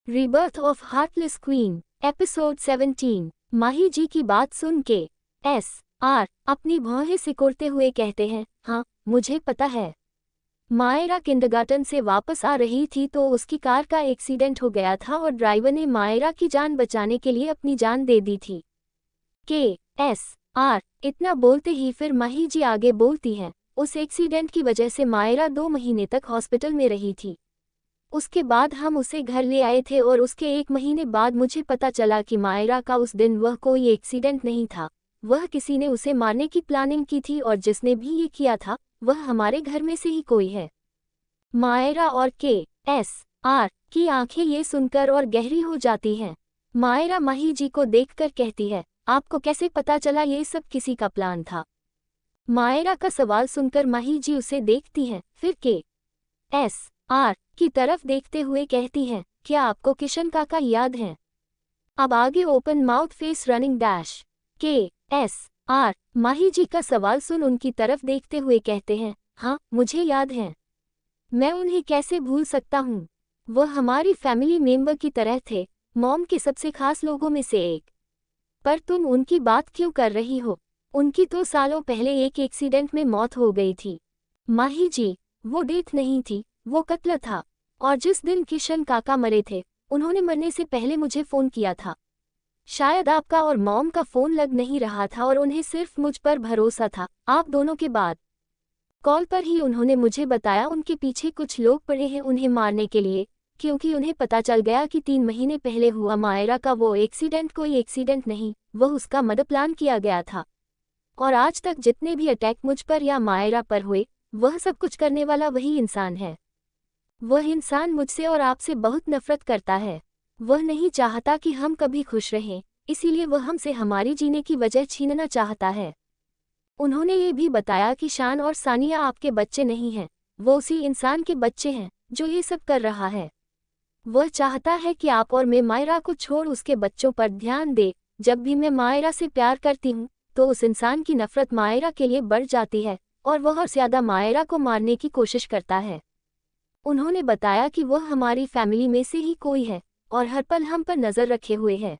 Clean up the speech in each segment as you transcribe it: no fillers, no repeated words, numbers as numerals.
Rebirth of heartless queen, episode 17। माही जी की बात सुन के S.R. अपनी भौहें सिकोड़ते हुए कहते हैं, हाँ मुझे पता है। मायरा किंडरगार्टन से वापस आ रही थी तो उसकी कार का एक्सीडेंट हो गया था और ड्राइवर ने मायरा की जान बचाने के लिए अपनी जान दे दी थी। S.R. इतना बोलते ही फिर माही जी आगे बोलती हैं, उस एक्सीडेंट की वजह से मायरा 2 महीने तक हॉस्पिटल में रही थी। उसके बाद हम उसे घर ले आए थे और उसके 1 महीने बाद मुझे पता चला कि मायरा का उस दिन वह कोई एक्सीडेंट नहीं था, वह किसी ने उसे मारने की प्लानिंग की थी और जिसने भी ये किया था वह हमारे घर में से ही कोई है। मायरा और S.R. की आंखें ये सुनकर और गहरी हो जाती हैं। मायरा माही जी को देखकर कहती है, आपको कैसे पता चला ये सब किसी का प्लान था? मायरा का सवाल सुनकर माही जी उसे देखती हैं, फिर S.R. की तरफ देखते हुए कहती हैं, क्या आपको किशन काका याद हैं? अब आगे open mouth face running dash. S.R. माही जी का सवाल सुन उनकी तरफ देखते हुए कहते हैं, हाँ मुझे याद हैं। मैं उन्हें कैसे भूल सकता हूँ? वह हमारी फैमिली मेंबर की तरह थे, मॉम के सबसे खास लोगों में से एक। पर तुम उनकी बात क्यों कर रही हो? उनकी तो सालों पहले एक एक्सीडेंट में मौत हो गई थी। माही जी, वो डेथ नहीं थी, वो कत्ल था। और जिस दिन किशन काका मरे थे, उन्होंने मरने से पहले मुझे फ़ोन किया था। शायद आपका और मॉम का फ़ोन लग नहीं रहा था और उन्हें सिर्फ मुझ पर भरोसा था। आप दोनों के बाद कॉल पर ही उन्होंने मुझे बताया उनके पीछे कुछ लोग पड़े हैं उन्हें मारने के लिए, क्योंकि उन्हें पता चल गया कि 3 महीने पहले हुआ मायरा का वो एक्सीडेंट कोई एक्सीडेंट नहीं, वह उसका मर्डर प्लान किया गया था। और आज तक जितने भी अटैक मुझ पर या मायरा पर हुए, वह सब कुछ करने वाला वही इंसान है। वह इंसान मुझसे और आपसे बहुत नफरत करता है। वह नहीं चाहता कि हम कभी खुश रहें, इसीलिए वह हमसे हमारी जीने की वजह छीनना चाहता है। उन्होंने ये भी बताया कि शान और सानिया आपके बच्चे नहीं हैं, वो उसी इंसान के बच्चे हैं जो ये सब कर रहा है। वह चाहता है कि आप और मैं मायरा को छोड़ उसके बच्चों पर ध्यान दे। जब भी मैं मायरा से प्यार करती हूँ तो उस इंसान की नफरत मायरा के लिए बढ़ जाती है और वह और ज़्यादा मायरा को मारने की कोशिश करता है। उन्होंने बताया कि वह हमारी फैमिली में से ही कोई है और हर पल हम पर नज़र रखे हुए है।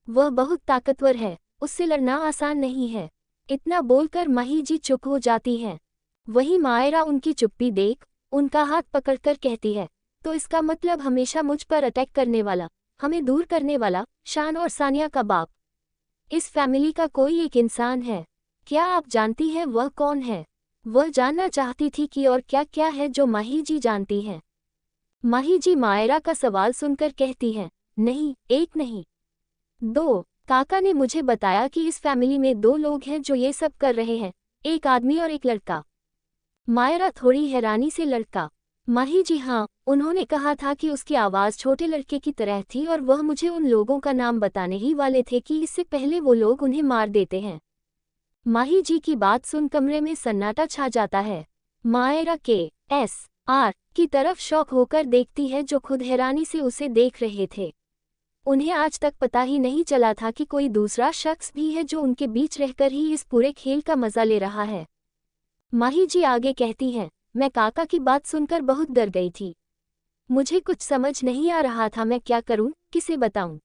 वह बहुत ताकतवर है, उससे लड़ना आसान नहीं है। इतना बोलकर माही जी चुप हो जाती हैं। वही मायरा उनकी चुप्पी देख उनका हाथ पकड़कर कहती है, तो इसका मतलब हमेशा मुझ पर अटैक करने वाला, हमें दूर करने वाला, शान और सानिया का बाप, इस फैमिली का कोई एक इंसान है। क्या आप जानती हैं वह कौन है? वह जानना चाहती थी कि और क्या क्या है जो माही जी जानती हैं। माही जी मायरा का सवाल सुनकर कहती हैं, नहीं, एक नहीं, 2। काका ने मुझे बताया कि इस फैमिली में 2 लोग हैं जो ये सब कर रहे हैं, एक आदमी और एक लड़का। मायरा थोड़ी हैरानी से लड़का? माही जी हाँ, उन्होंने कहा था कि उसकी आवाज़ छोटे लड़के की तरह थी और वह मुझे उन लोगों का नाम बताने ही वाले थे कि इससे पहले वो लोग उन्हें मार देते हैं। माही जी की बात सुन कमरे में सन्नाटा छा जाता है। मायरा S.R. की तरफ शौक होकर देखती है जो खुद हैरानी से उसे देख रहे थे। उन्हें आज तक पता ही नहीं चला था कि कोई दूसरा शख्स भी है जो उनके बीच रहकर ही इस पूरे खेल का मजा ले रहा है। माही जी आगे कहती हैं, मैं काका की बात सुनकर बहुत डर गई थी। मुझे कुछ समझ नहीं आ रहा था मैं क्या करूं, किसे बताऊं।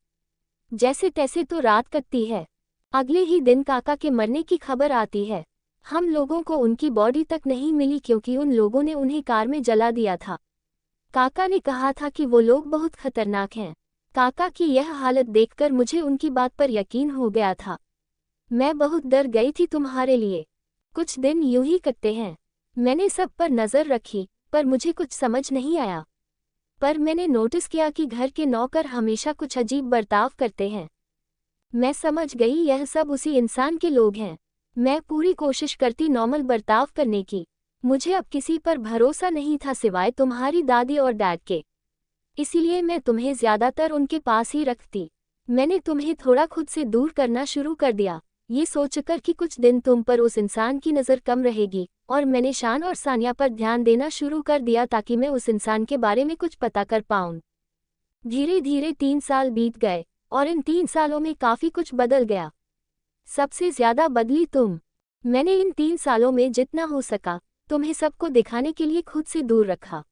जैसे तैसे तो रात कटती है। अगले ही दिन काका के मरने की खबर आती है। हम लोगों को उनकी बॉडी तक नहीं मिली क्योंकि उन लोगों ने उन्हें कार में जला दिया था। काका ने कहा था कि वो लोग बहुत खतरनाक हैं। काका की यह हालत देखकर मुझे उनकी बात पर यकीन हो गया था। मैं बहुत डर गई थी तुम्हारे लिए। कुछ दिन यूं ही कटते हैं। मैंने सब पर नज़र रखी, पर मुझे कुछ समझ नहीं आया। पर मैंने नोटिस किया कि घर के नौकर हमेशा कुछ अजीब बर्ताव करते हैं। मैं समझ गई यह सब उसी इंसान के लोग हैं। मैं पूरी कोशिश करती नॉर्मल बर्ताव करने की। मुझे अब किसी पर भरोसा नहीं था सिवाय तुम्हारी दादी और डैड के। इसीलिए मैं तुम्हें ज़्यादातर उनके पास ही रखती। मैंने तुम्हें थोड़ा खुद से दूर करना शुरू कर दिया, ये सोचकर कि कुछ दिन तुम पर उस इंसान की नज़र कम रहेगी, और मैंने शान और सानिया पर ध्यान देना शुरू कर दिया ताकि मैं उस इंसान के बारे में कुछ पता कर पाऊँ। धीरे धीरे 3 साल बीत गए और इन 3 सालों में काफ़ी कुछ बदल गया। सबसे ज़्यादा बदली तुम। मैंने इन 3 सालों में जितना हो सका तुम्हें सबको दिखाने के लिए खुद से दूर रखा।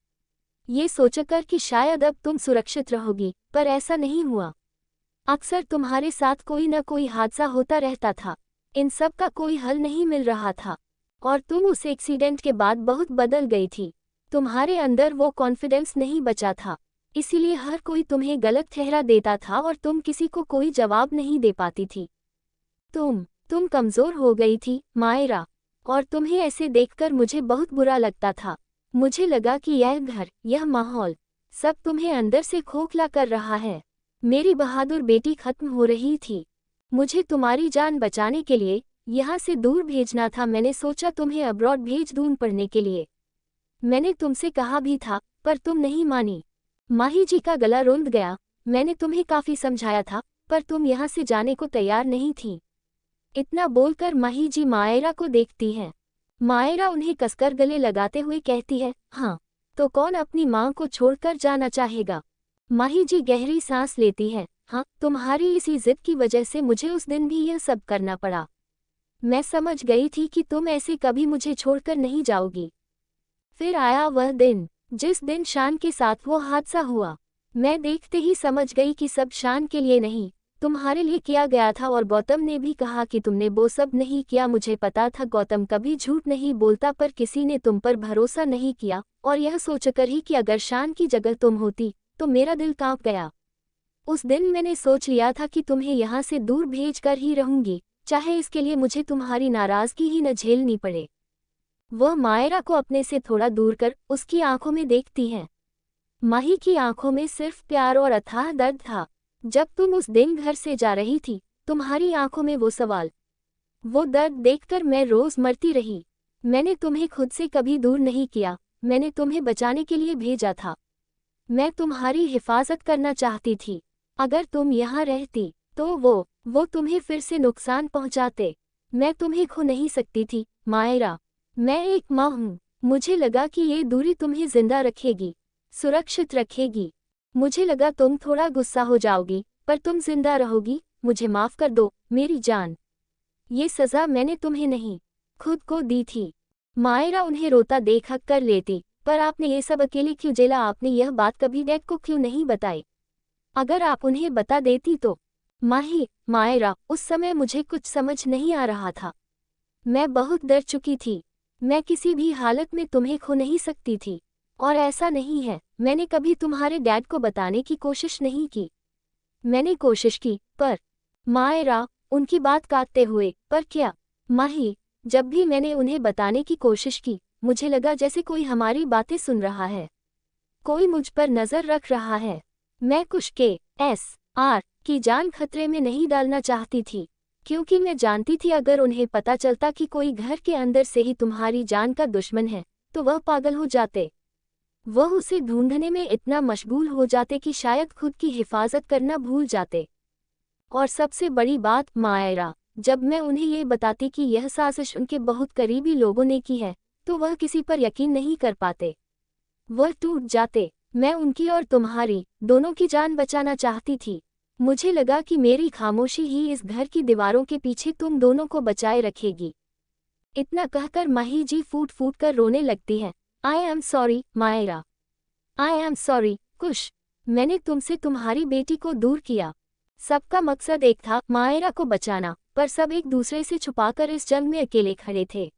ये सोचकर कि शायद अब तुम सुरक्षित रहोगी, पर ऐसा नहीं हुआ। अक्सर तुम्हारे साथ कोई न कोई हादसा होता रहता था, इन सब का कोई हल नहीं मिल रहा था, और तुम उस एक्सीडेंट के बाद बहुत बदल गई थी। तुम्हारे अंदर वो कॉन्फिडेंस नहीं बचा था, इसीलिए हर कोई तुम्हें गलत ठहरा देता था और तुम किसी को कोई जवाब नहीं दे पाती थी। तुम कमज़ोर हो गई थी, मायरा, और तुम्हें ऐसे देखकर मुझे बहुत बुरा लगता था। मुझे लगा कि यह घर, यह माहौल, सब तुम्हें अंदर से खोखला कर रहा है। मेरी बहादुर बेटी खत्म हो रही थी। मुझे तुम्हारी जान बचाने के लिए यहाँ से दूर भेजना था। मैंने सोचा तुम्हें अब्रॉड भेज दूँ पढ़ने के लिए। मैंने तुमसे कहा भी था, पर तुम नहीं मानी। माही जी का गला रुंध गया। मैंने तुम्हें काफ़ी समझाया था, पर तुम यहाँ से जाने को तैयार नहीं थी। इतना बोलकर माही जी मायरा को देखती है। मायरा उन्हें कसकर गले लगाते हुए कहती है, हाँ, तो कौन अपनी माँ को छोड़कर जाना चाहेगा। माही जी गहरी सांस लेती है। हाँ, तुम्हारी इसी जिद की वजह से मुझे उस दिन भी यह सब करना पड़ा। मैं समझ गई थी कि तुम ऐसे कभी मुझे छोड़कर नहीं जाओगी। फिर आया वह दिन, जिस दिन शान के साथ वो हादसा हुआ। मैं देखते ही समझ गई कि सब शान के लिए नहीं, तुम्हारे लिए किया गया था। और गौतम ने भी कहा कि तुमने वो सब नहीं किया। मुझे पता था गौतम कभी झूठ नहीं बोलता, पर किसी ने तुम पर भरोसा नहीं किया, और यह सोचकर ही कि अगर शान की जगह तुम होती तो मेरा दिल कांप गया। उस दिन मैंने सोच लिया था कि तुम्हें यहाँ से दूर भेज कर ही रहूंगी, चाहे इसके लिए मुझे तुम्हारी नाराज़गी ही न झेलनी पड़े। वह मायरा को अपने से थोड़ा दूर कर उसकी आंखों में देखती है। माही की आंखों में सिर्फ प्यार और अथाह दर्द था। जब तुम उस दिन घर से जा रही थी, तुम्हारी आंखों में वो सवाल, वो दर्द देखकर मैं रोज मरती रही। मैंने तुम्हें खुद से कभी दूर नहीं किया, मैंने तुम्हें बचाने के लिए भेजा था। मैं तुम्हारी हिफाजत करना चाहती थी। अगर तुम यहाँ रहती तो वो तुम्हें फिर से नुकसान पहुँचाते। मैं तुम्हें खो नहीं सकती थी, मायरा। मैं एक माँ हूँ। मुझे लगा कि ये दूरी तुम्हें जिंदा रखेगी, सुरक्षित रखेगी। मुझे लगा तुम थोड़ा गुस्सा हो जाओगी, पर तुम जिंदा रहोगी। मुझे माफ़ कर दो, मेरी जान। ये सज़ा मैंने तुम्हें नहीं, खुद को दी थी। मायरा उन्हें रोता देख हक कर लेती। पर आपने ये सब अकेले क्यों झेला? आपने यह बात कभी डैड को क्यों नहीं बताई? अगर आप उन्हें बता देती तो। मायरा, उस समय मुझे कुछ समझ नहीं आ रहा था। मैं बहुत डर चुकी थी। मैं किसी भी हालत में तुम्हें खो नहीं सकती थी। और ऐसा नहीं है, मैंने कभी तुम्हारे डैड को बताने की कोशिश नहीं की। मैंने कोशिश की, पर मायरा, उनकी बात काटते हुए, पर क्या? माही, जब भी मैंने उन्हें बताने की कोशिश की, मुझे लगा जैसे कोई हमारी बातें सुन रहा है, कोई मुझ पर नजर रख रहा है। मैं कुछ KSR की जान खतरे में नहीं डालना चाहती थी, क्योंकि मैं जानती थी अगर उन्हें पता चलता कि कोई घर के अंदर से ही तुम्हारी जान का दुश्मन है, तो वह पागल हो जाते। वह उसे ढूंढने में इतना मशगूल हो जाते कि शायद खुद की हिफाजत करना भूल जाते। और सबसे बड़ी बात मायरा, जब मैं उन्हें ये बताती कि यह साजिश उनके बहुत करीबी लोगों ने की है, तो वह किसी पर यकीन नहीं कर पाते। वह टूट जाते। मैं उनकी और तुम्हारी दोनों की जान बचाना चाहती थी। मुझे लगा कि मेरी खामोशी ही इस घर की दीवारों के पीछे तुम दोनों को बचाए रखेगी। इतना कहकर माही जी फूट फूट कर रोने लगती है। I am sorry Myra, I am sorry Kush. मैंने तुमसे तुम्हारी बेटी को दूर किया। सबका मकसद एक था, मायरा को बचाना, पर सब एक दूसरे से छुपाकर इस जंग में अकेले खड़े थे।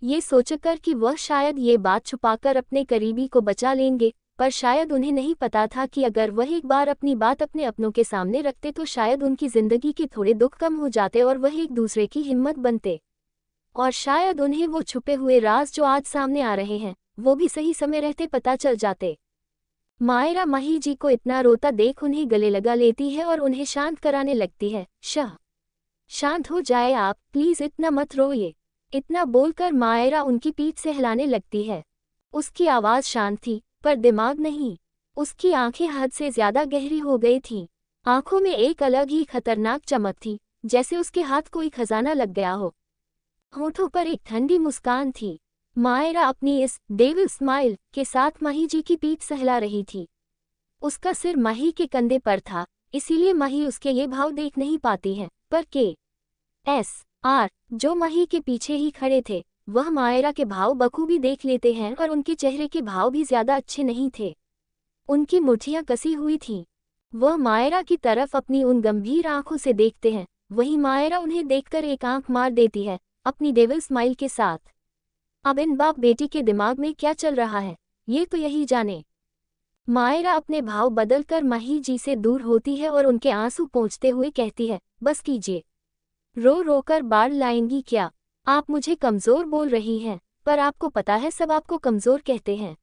ये सोचकर कि वह शायद ये बात छुपाकर अपने करीबी को बचा लेंगे, पर शायद उन्हें नहीं पता था कि अगर वह एक बार अपनी बात अपने अपनों के सामने रखते तो शायद उनकी जिंदगी के थोड़े दुख कम हो जाते और वह एक दूसरे की हिम्मत बनते। और शायद उन्हें वो छुपे हुए राज जो आज सामने आ रहे हैं, वो भी सही समय रहते पता चल जाते। मायरा माही जी को इतना रोता देख उन्हें गले लगा लेती है और उन्हें शांत कराने लगती है। शांत हो जाए आप, प्लीज इतना मत रोइए। इतना बोलकर मायरा उनकी पीठ से हिलाने लगती है। उसकी आवाज़ शांत थी, पर दिमाग नहीं। उसकी आंखें हद से ज्यादा गहरी हो गई थीं। आंखों में एक अलग ही खतरनाक चमक थी, जैसे उसके हाथ कोई खजाना लग गया हो। होठों पर एक ठंडी मुस्कान थी। मायरा अपनी इस डेविल स्माइल के साथ माही जी की पीठ सहला रही थी। उसका सिर माही के कंधे पर था, इसीलिए माही उसके ये भाव देख नहीं पाती है, पर KSR जो माही के पीछे ही खड़े थे, वह मायरा के भाव बखूबी देख लेते हैं और उनके चेहरे के भाव भी ज्यादा अच्छे नहीं थे। उनकी मुट्ठियां कसी हुई थीं। वह मायरा की तरफ अपनी उन गंभीर आंखों से देखते हैं, वहीं मायरा उन्हें देखकर एक आंख मार देती है, अपनी डेविल स्माइल के साथ। अब इन बाप बेटी के दिमाग में क्या चल रहा है, ये तो यही जाने। मायरा अपने भाव बदलकर माही जी से दूर होती है और उनके आंसू पोंछते हुए कहती है, बस कीजिए, रो रो कर बाढ़ लाएंगी क्या? आप मुझे कमजोर बोल रही हैं, पर आपको पता है सब आपको कमजोर कहते हैं।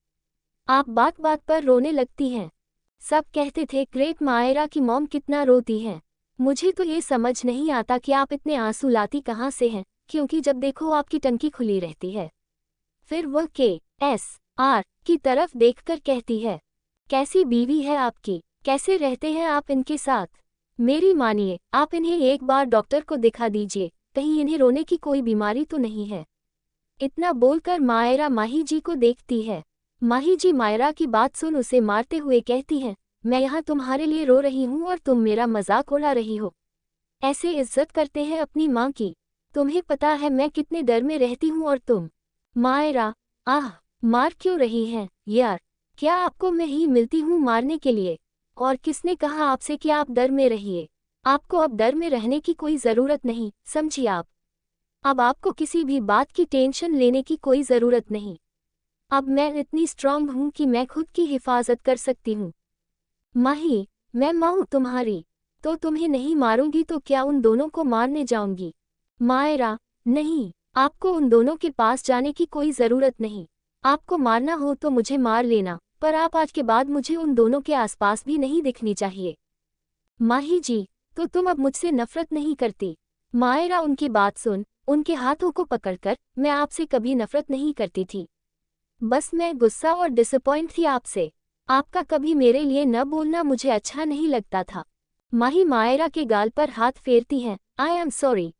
आप बात बात पर रोने लगती हैं। सब कहते थे ग्रेट मायरा की मॉम कितना रोती है। मुझे तो ये समझ नहीं आता कि आप इतने आंसू लाती कहाँ से हैं, क्योंकि जब देखो आपकी टंकी खुली रहती है। फिर वह KSR की तरफ देखकर कहती है, कैसी बीवी है आपकी, कैसे रहते हैं आप इनके साथ? मेरी मानिए, आप इन्हें एक बार डॉक्टर को दिखा दीजिए, कहीं इन्हें रोने की कोई बीमारी तो नहीं है। इतना बोलकर मायरा माही जी को देखती है। माही जी मायरा की बात सुन उसे मारते हुए कहती हैं, मैं यहाँ तुम्हारे लिए रो रही हूँ और तुम मेरा मजाक उड़ा रही हो। ऐसे इज्जत करते हैं अपनी माँ की? तुम्हें पता है मैं कितने डर में रहती हूँ और तुम? मायरा, आह, मार क्यों रही हैं यार? क्या आपको मैं ही मिलती हूँ मारने के लिए? और किसने कहा आपसे कि आप डर में रहिए? आपको अब डर में रहने की कोई ज़रूरत नहीं, समझी आप? अब आपको किसी भी बात की टेंशन लेने की कोई ज़रूरत नहीं। अब मैं इतनी स्ट्रांग हूँ कि मैं खुद की हिफाजत कर सकती हूँ। माही, मैं माँ हूँ तुम्हारी, तो तुम्हें नहीं मारूंगी तो क्या उन दोनों को मारने जाऊंगी? मायरा, नहीं, आपको उन दोनों के पास जाने की कोई ज़रूरत नहीं। आपको मारना हो तो मुझे मार लेना, पर आप आज के बाद मुझे उन दोनों के आसपास भी नहीं दिखनी चाहिए। माही जी, तो तुम अब मुझसे नफरत नहीं करती? मायरा उनकी बात सुन, उनके हाथों को पकड़कर, मैं आपसे कभी नफरत नहीं करती थी। बस मैं गुस्सा और डिसअपॉइंट थी आपसे। आपका कभी मेरे लिए न बोलना मुझे अच्छा नहीं लगता था। माही मायरा के गाल पर हाथ फेरती हैं, आई एम सॉरी।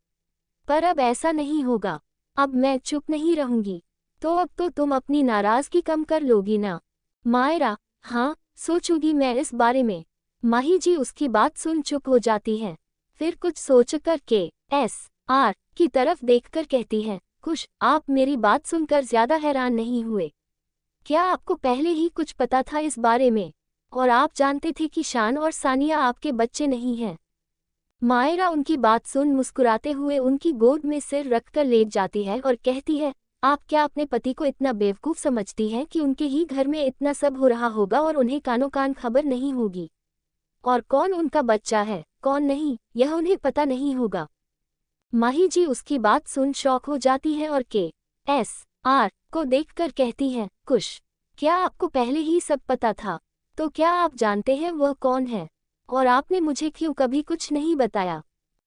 पर अब ऐसा नहीं होगा। अब मैं चुप नहीं रहूंगी। तो अब तो तुम अपनी नाराजगी कम कर लोगी ना? मायरा, हाँ, सोचूंगी मैं इस बारे में। माही जी उसकी बात सुन चुप हो जाती हैं। फिर कुछ सोचकर KSR की तरफ देखकर कहती हैं, खुश, आप मेरी बात सुनकर ज्यादा हैरान नहीं हुए? क्या आपको पहले ही कुछ पता था इस बारे में? और आप जानते थे कि शान और सानिया आपके बच्चे नहीं हैं? मायरा उनकी बात सुन मुस्कुराते हुए उनकी गोद में सिर रखकर लेट जाती है और कहती है, आप क्या अपने पति को इतना बेवकूफ़ समझती हैं कि उनके ही घर में इतना सब हो रहा होगा और उन्हें कानों कान खबर नहीं होगी? और कौन उनका बच्चा है, कौन नहीं, यह उन्हें पता नहीं होगा। माही जी उसकी बात सुन शॉक हो जाती है और KSR को देखकर कहती हैं, कुश, क्या आपको पहले ही सब पता था? तो क्या आप जानते हैं वह कौन है? और आपने मुझे क्यों कभी कुछ नहीं बताया?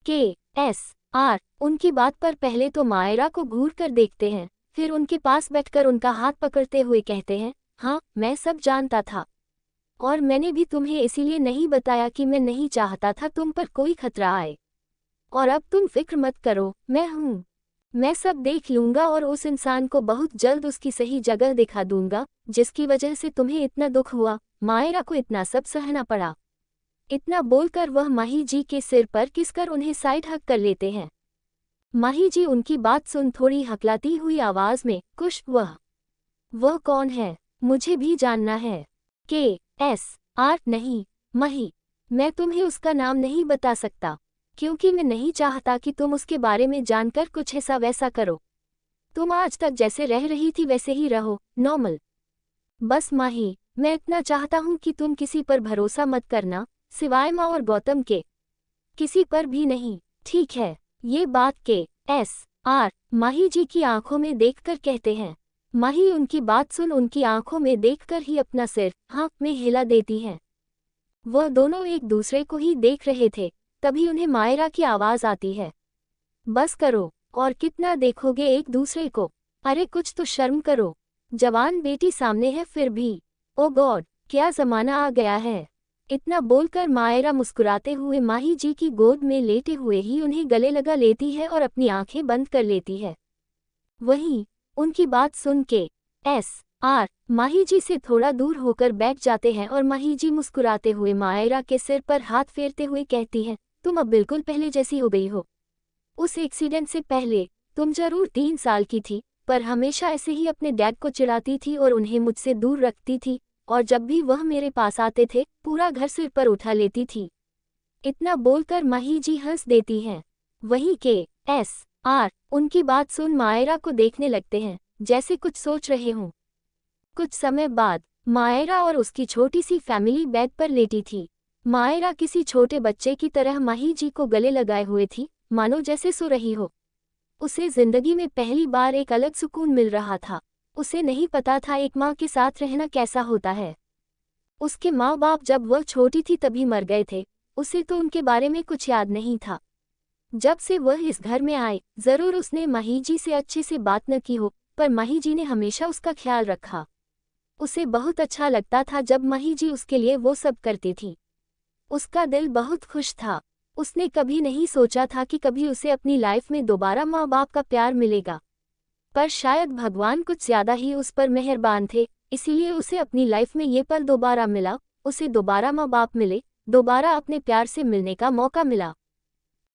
KSR उनकी बात पर पहले तो मायरा को घूर कर देखते हैं, फिर उनके पास बैठकर उनका हाथ पकड़ते हुए कहते हैं, हाँ, मैं सब जानता था। और मैंने भी तुम्हें इसीलिए नहीं बताया कि मैं नहीं चाहता था तुम पर कोई खतरा आए। और अब तुम फिक्र मत करो, मैं हूँ। मैं सब देख लूंगा और उस इंसान को बहुत जल्द उसकी सही जगह दिखा दूंगा, जिसकी वजह से तुम्हें इतना दुख हुआ, मायरा को इतना सब सहना पड़ा। इतना बोलकर वह माही जी के सिर पर किसकर उन्हें साइड हक कर लेते हैं। माही जी उनकी बात सुन थोड़ी हकलाती हुई आवाज में, कुश, वह कौन है? मुझे भी जानना है। KSR, नहीं माही, मैं तुम्हें उसका नाम नहीं बता सकता, क्योंकि मैं नहीं चाहता कि तुम उसके बारे में जानकर कुछ ऐसा वैसा करो। तुम आज तक जैसे रह रही थी वैसे ही रहो, नॉर्मल। बस माही, मैं इतना चाहता हूँ कि तुम किसी पर भरोसा मत करना, सिवाय माँ और गौतम के, किसी पर भी नहीं, ठीक है? ये बात KSR माही जी की आंखों में देखकर कहते हैं। माही उनकी बात सुन उनकी आंखों में देखकर ही अपना सिर हाँ में हिला देती हैं। वह दोनों एक दूसरे को ही देख रहे थे, तभी उन्हें मायरा की आवाज आती है, बस करो, और कितना देखोगे एक दूसरे को? अरे कुछ तो शर्म करो, जवान बेटी सामने है फिर भी। ओ गॉड, क्या जमाना आ गया है। इतना बोलकर मायरा मुस्कुराते हुए माही जी की गोद में लेटे हुए ही उन्हें गले लगा लेती है और अपनी आंखें बंद कर लेती है। वहीं उनकी बात सुन KSR माही जी से थोड़ा दूर होकर बैठ जाते हैं और माही जी मुस्कुराते हुए मायरा के सिर पर हाथ फेरते हुए कहती हैं, तुम अब बिल्कुल पहले जैसी हो गई हो। उस एक्सीडेंट से पहले तुम जरूर 3 साल की थी, पर हमेशा ऐसे ही अपने डैड को चिढ़ाती थी और उन्हें मुझसे दूर रखती थी, और जब भी वह मेरे पास आते थे पूरा घर सिर पर उठा लेती थी। इतना बोलकर माही जी हंस देती हैं। वहीं के उनकी बात सुन मायरा को देखने लगते हैं, जैसे कुछ सोच रहे हों। कुछ समय बाद मायरा और उसकी छोटी सी फैमिली बेड पर लेटी थी। मायरा किसी छोटे बच्चे की तरह माही जी को गले लगाए हुए थी, मानो जैसे सो रही हो। उसे जिंदगी में पहली बार एक अलग सुकून मिल रहा था। उसे नहीं पता था एक माँ के साथ रहना कैसा होता है। उसके माँ बाप जब वह छोटी थी तभी मर गए थे, उसे तो उनके बारे में कुछ याद नहीं था। जब से वह इस घर में आए, जरूर उसने माही जी से अच्छे से बात न की हो, पर माही जी ने हमेशा उसका ख्याल रखा। उसे बहुत अच्छा लगता था जब माही जी उसके लिए वो सब करती थी। उसका दिल बहुत खुश था। उसने कभी नहीं सोचा था कि कभी उसे अपनी लाइफ में दोबारा माँ बाप का प्यार मिलेगा, पर शायद भगवान कुछ ज्यादा ही उस पर मेहरबान थे, इसीलिए उसे अपनी लाइफ में ये पल दोबारा मिला। उसे दोबारा माँ बाप मिले, दोबारा अपने प्यार से मिलने का मौका मिला।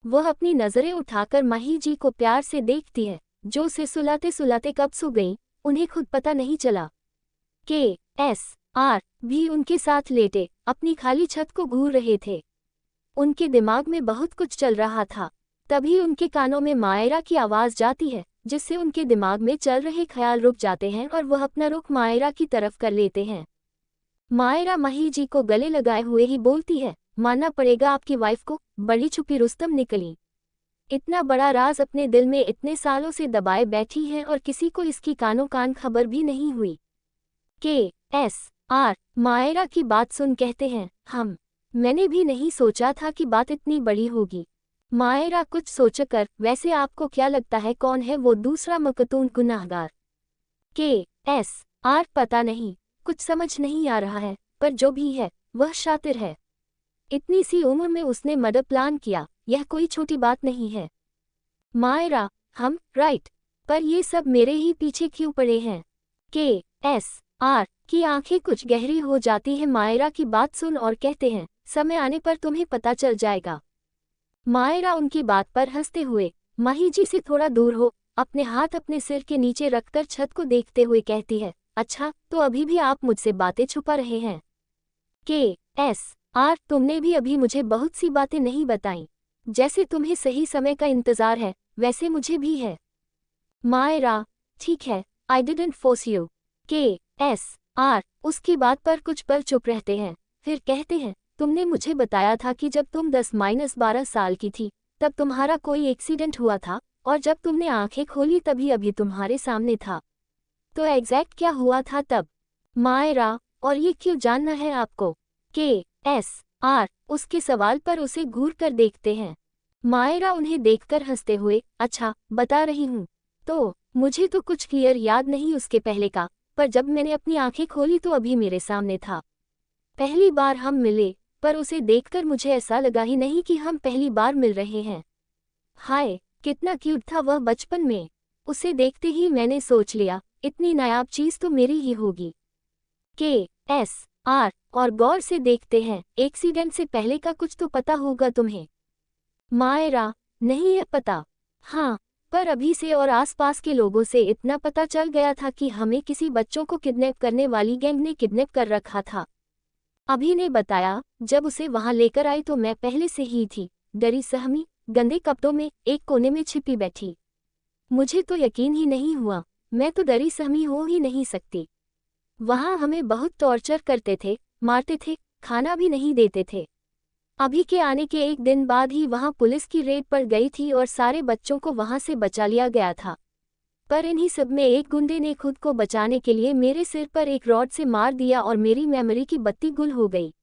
वह अपनी नजरें उठाकर माही जी को प्यार से देखती है, जो उसे सुलाते सुलाते कब सो गईं, उन्हें खुद पता नहीं चला। के भी उनके साथ लेटे अपनी खाली छत को घूर रहे थे। उनके दिमाग में बहुत कुछ चल रहा था। तभी उनके कानों में मायरा की आवाज जाती है, जिससे उनके दिमाग में चल रहे ख्याल रुक जाते हैं और वह अपना रुख मायरा की तरफ कर लेते हैं। मायरा माही जी को गले लगाए हुए ही बोलती है, मानना पड़ेगा आपकी वाइफ को, बड़ी छुपी रुस्तम निकली। इतना बड़ा राज अपने दिल में इतने सालों से दबाए बैठी है और किसी को इसकी कानों कान खबर भी नहीं हुई। के मायरा की बात सुन कहते हैं, मैंने भी नहीं सोचा था कि बात इतनी बड़ी होगी। मायरा कुछ सोचकर, वैसे आपको क्या लगता है कौन है वो दूसरा मकतून गुनाहगार? के पता नहीं, कुछ समझ नहीं आ रहा है, पर जो भी है वह शातिर है। इतनी सी उम्र में उसने मर्डर प्लान किया, यह कोई छोटी बात नहीं है। मायरा, राइट, पर ये सब मेरे ही पीछे क्यों पड़े हैं? के की आंखें कुछ गहरी हो जाती है मायरा की बात सुन और कहते हैं, समय आने पर तुम्हें पता चल जाएगा। मायरा उनकी बात पर हंसते हुए माही जी से थोड़ा दूर हो अपने हाथ अपने सिर के नीचे रखकर छत को देखते हुए कहती है, अच्छा तो अभी भी आप मुझसे बातें छुपा रहे हैं? के तुमने भी अभी मुझे बहुत सी बातें नहीं बताईं। जैसे तुम्हें सही समय का इंतजार है, वैसे मुझे भी है। मायरा, ठीक है, आई डिडंट फोर्स यू। के उसकी बात पर कुछ पल चुप रहते हैं, फिर कहते हैं, तुमने मुझे बताया था कि जब तुम 10-12 साल की थी तब तुम्हारा कोई एक्सीडेंट हुआ था, और जब तुमने आंखें खोली तभी अभी तुम्हारे सामने था। तो एग्जैक्ट क्या हुआ था तब? मायरा, और ये क्यों जानना है आपको? के उसके सवाल पर उसे घूर कर देखते हैं। मायरा उन्हें देखकर हंसते हुए, अच्छा बता रही हूँ। तो मुझे तो कुछ क्लियर याद नहीं उसके पहले का, पर जब मैंने अपनी आंखें खोली तो अभी मेरे सामने था। पहली बार हम मिले, पर उसे देखकर मुझे ऐसा लगा ही नहीं कि हम पहली बार मिल रहे हैं। हाय, कितना क्यूट था वह बचपन में। उसे देखते ही मैंने सोच लिया, इतनी नायाब चीज तो मेरी ही होगी। के और गौर से देखते हैं, एक्सीडेंट से पहले का कुछ तो पता होगा तुम्हें? मायरा, नहीं है पता। हाँ, पर अभी से और आसपास के लोगों से इतना पता चल गया था कि हमें किसी बच्चों को किडनैप करने वाली गैंग ने किडनैप कर रखा था। अभी ने बताया, जब उसे वहां लेकर आई तो मैं पहले से ही थी, डरी सहमी, गंदे कपड़ों में एक कोने में छिपी बैठी। मुझे तो यकीन ही नहीं हुआ, मैं तो डरी सहमी हो ही नहीं सकती। वहां हमें बहुत टॉर्चर करते थे, मारते थे, खाना भी नहीं देते थे। अभी के आने के एक दिन बाद ही वहां पुलिस की रेड पड़ गई थी और सारे बच्चों को वहां से बचा लिया गया था। पर इन्हीं सब में एक गुंडे ने खुद को बचाने के लिए मेरे सिर पर एक रॉड से मार दिया और मेरी मेमोरी की बत्ती गुल हो गई।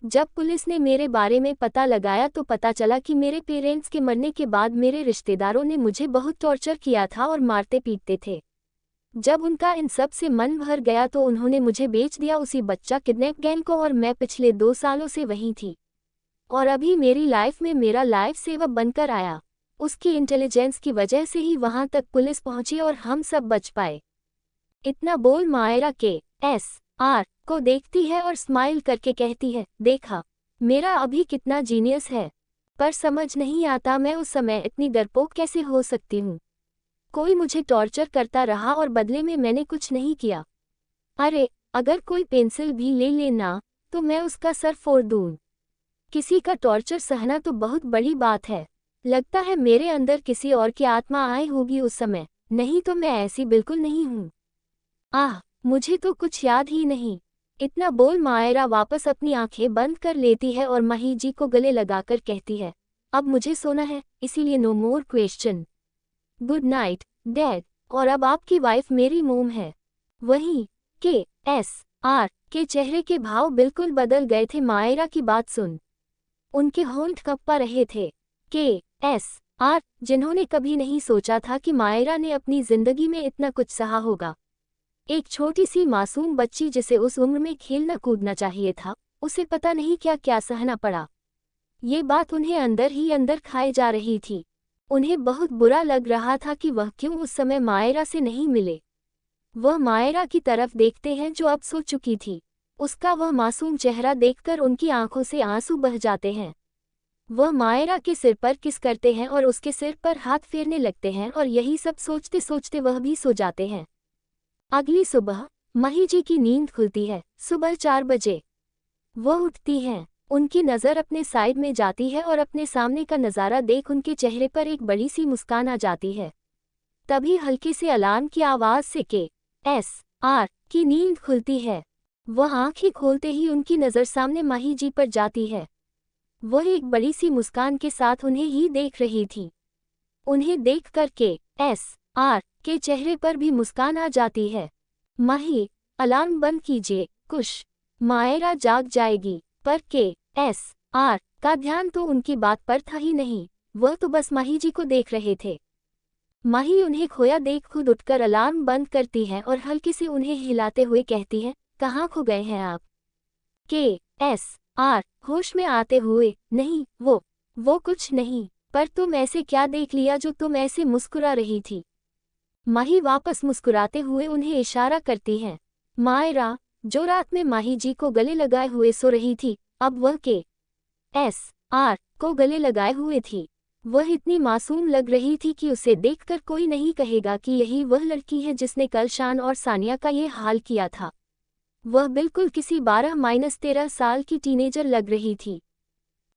जब पुलिस ने मेरे बारे में पता लगाया तो पता चला कि मेरे पेरेंट्स के मरने के बाद मेरे रिश्तेदारों ने मुझे बहुत टॉर्चर किया था और मारते पीटते थे। जब उनका इन सब से मन भर गया तो उन्होंने मुझे बेच दिया उसी बच्चा किडनैप गैंग को, और मैं पिछले 2 सालों से वहीं थी। और अभी मेरी लाइफ में मेरा लाइफ सेवर बनकर आया। उसकी इंटेलिजेंस की वजह से ही वहां तक पुलिस पहुंची और हम सब बच पाए। इतना बोल मायरा के को देखती है और स्माइल करके कहती है, देखा मेरा अभी कितना जीनियस है, पर समझ नहीं आता मैं उस समय इतनी डरपोक कैसे हो सकती हूँ। कोई मुझे टॉर्चर करता रहा और बदले में मैंने कुछ नहीं किया। अरे, अगर कोई पेंसिल भी ले लेना तो मैं उसका सर फोड़ दूं। किसी का टॉर्चर सहना तो बहुत बड़ी बात है। लगता है मेरे अंदर किसी और की आत्मा आई होगी उस समय, नहीं तो मैं ऐसी बिल्कुल नहीं हूँ। आह, मुझे तो कुछ याद ही नहीं। इतना बोल मायरा वापस अपनी आंखें बंद कर लेती है और माही जी को गले लगाकर कहती है, अब मुझे सोना है, इसीलिए no more question. Good night dad. और अब आपकी वाइफ मेरी मोम है। वहीं के के चेहरे के भाव बिल्कुल बदल गए थे मायरा की बात सुन। उनके होंठ कँपा रहे थे। के जिन्होंने कभी नहीं सोचा था कि मायरा ने अपनी जिंदगी में इतना कुछ सहा होगा। एक छोटी सी मासूम बच्ची जिसे उस उम्र में खेलना कूदना चाहिए था, उसे पता नहीं क्या क्या सहना पड़ा। ये बात उन्हें अंदर ही अंदर खाए जा रही थी। उन्हें बहुत बुरा लग रहा था कि वह क्यों उस समय मायरा से नहीं मिले। वह मायरा की तरफ देखते हैं जो अब सो चुकी थी। उसका वह मासूम चेहरा देखकर उनकी आंखों से आंसू बह जाते हैं। वह मायरा के सिर पर किस करते हैं और उसके सिर पर हाथ फेरने लगते हैं और यही सब सोचते सोचते वह भी सो जाते हैं। अगली सुबह माही जी की नींद खुलती है। सुबह 4 बजे वह उठती हैं। उनकी नज़र अपने साइड में जाती है और अपने सामने का नज़ारा देख उनके चेहरे पर एक बड़ी सी मुस्कान आ जाती है। तभी हल्के से अलार्म की आवाज़ से के की नींद खुलती है। वह आंखें खोलते ही उनकी नज़र सामने माही जी पर जाती है। वह एक बड़ी सी मुस्कान के साथ उन्हें ही देख रही थी। उन्हें देखकर के चेहरे पर भी मुस्कान आ जाती है। माही, अलार्म बंद कीजिए, कुछ मायरा जाग जाएगी। पर का ध्यान तो उनकी बात पर था ही नहीं। वह तो बस माही जी को देख रहे थे। माही उन्हें खोया देख खुद उठकर अलार्म बंद करती है और हल्के से उन्हें हिलाते हुए कहती है, कहाँ खो गए हैं आप? होश में आते हुए, नहीं, वो कुछ नहीं, पर तुम ऐसे क्या देख लिया जो तुम ऐसे मुस्कुरा रही थी? माही वापस मुस्कुराते हुए उन्हें इशारा करती हैं। मायरा, जो रात में माही जी को गले लगाए हुए सो रही थी, अब वह को गले लगाए हुए थी। वह इतनी मासूम लग रही थी कि उसे देखकर कोई नहीं कहेगा कि यही वह लड़की है जिसने कल शान और सानिया का ये हाल किया था। वह बिल्कुल किसी 12-13 साल की टीनेजर लग रही थी।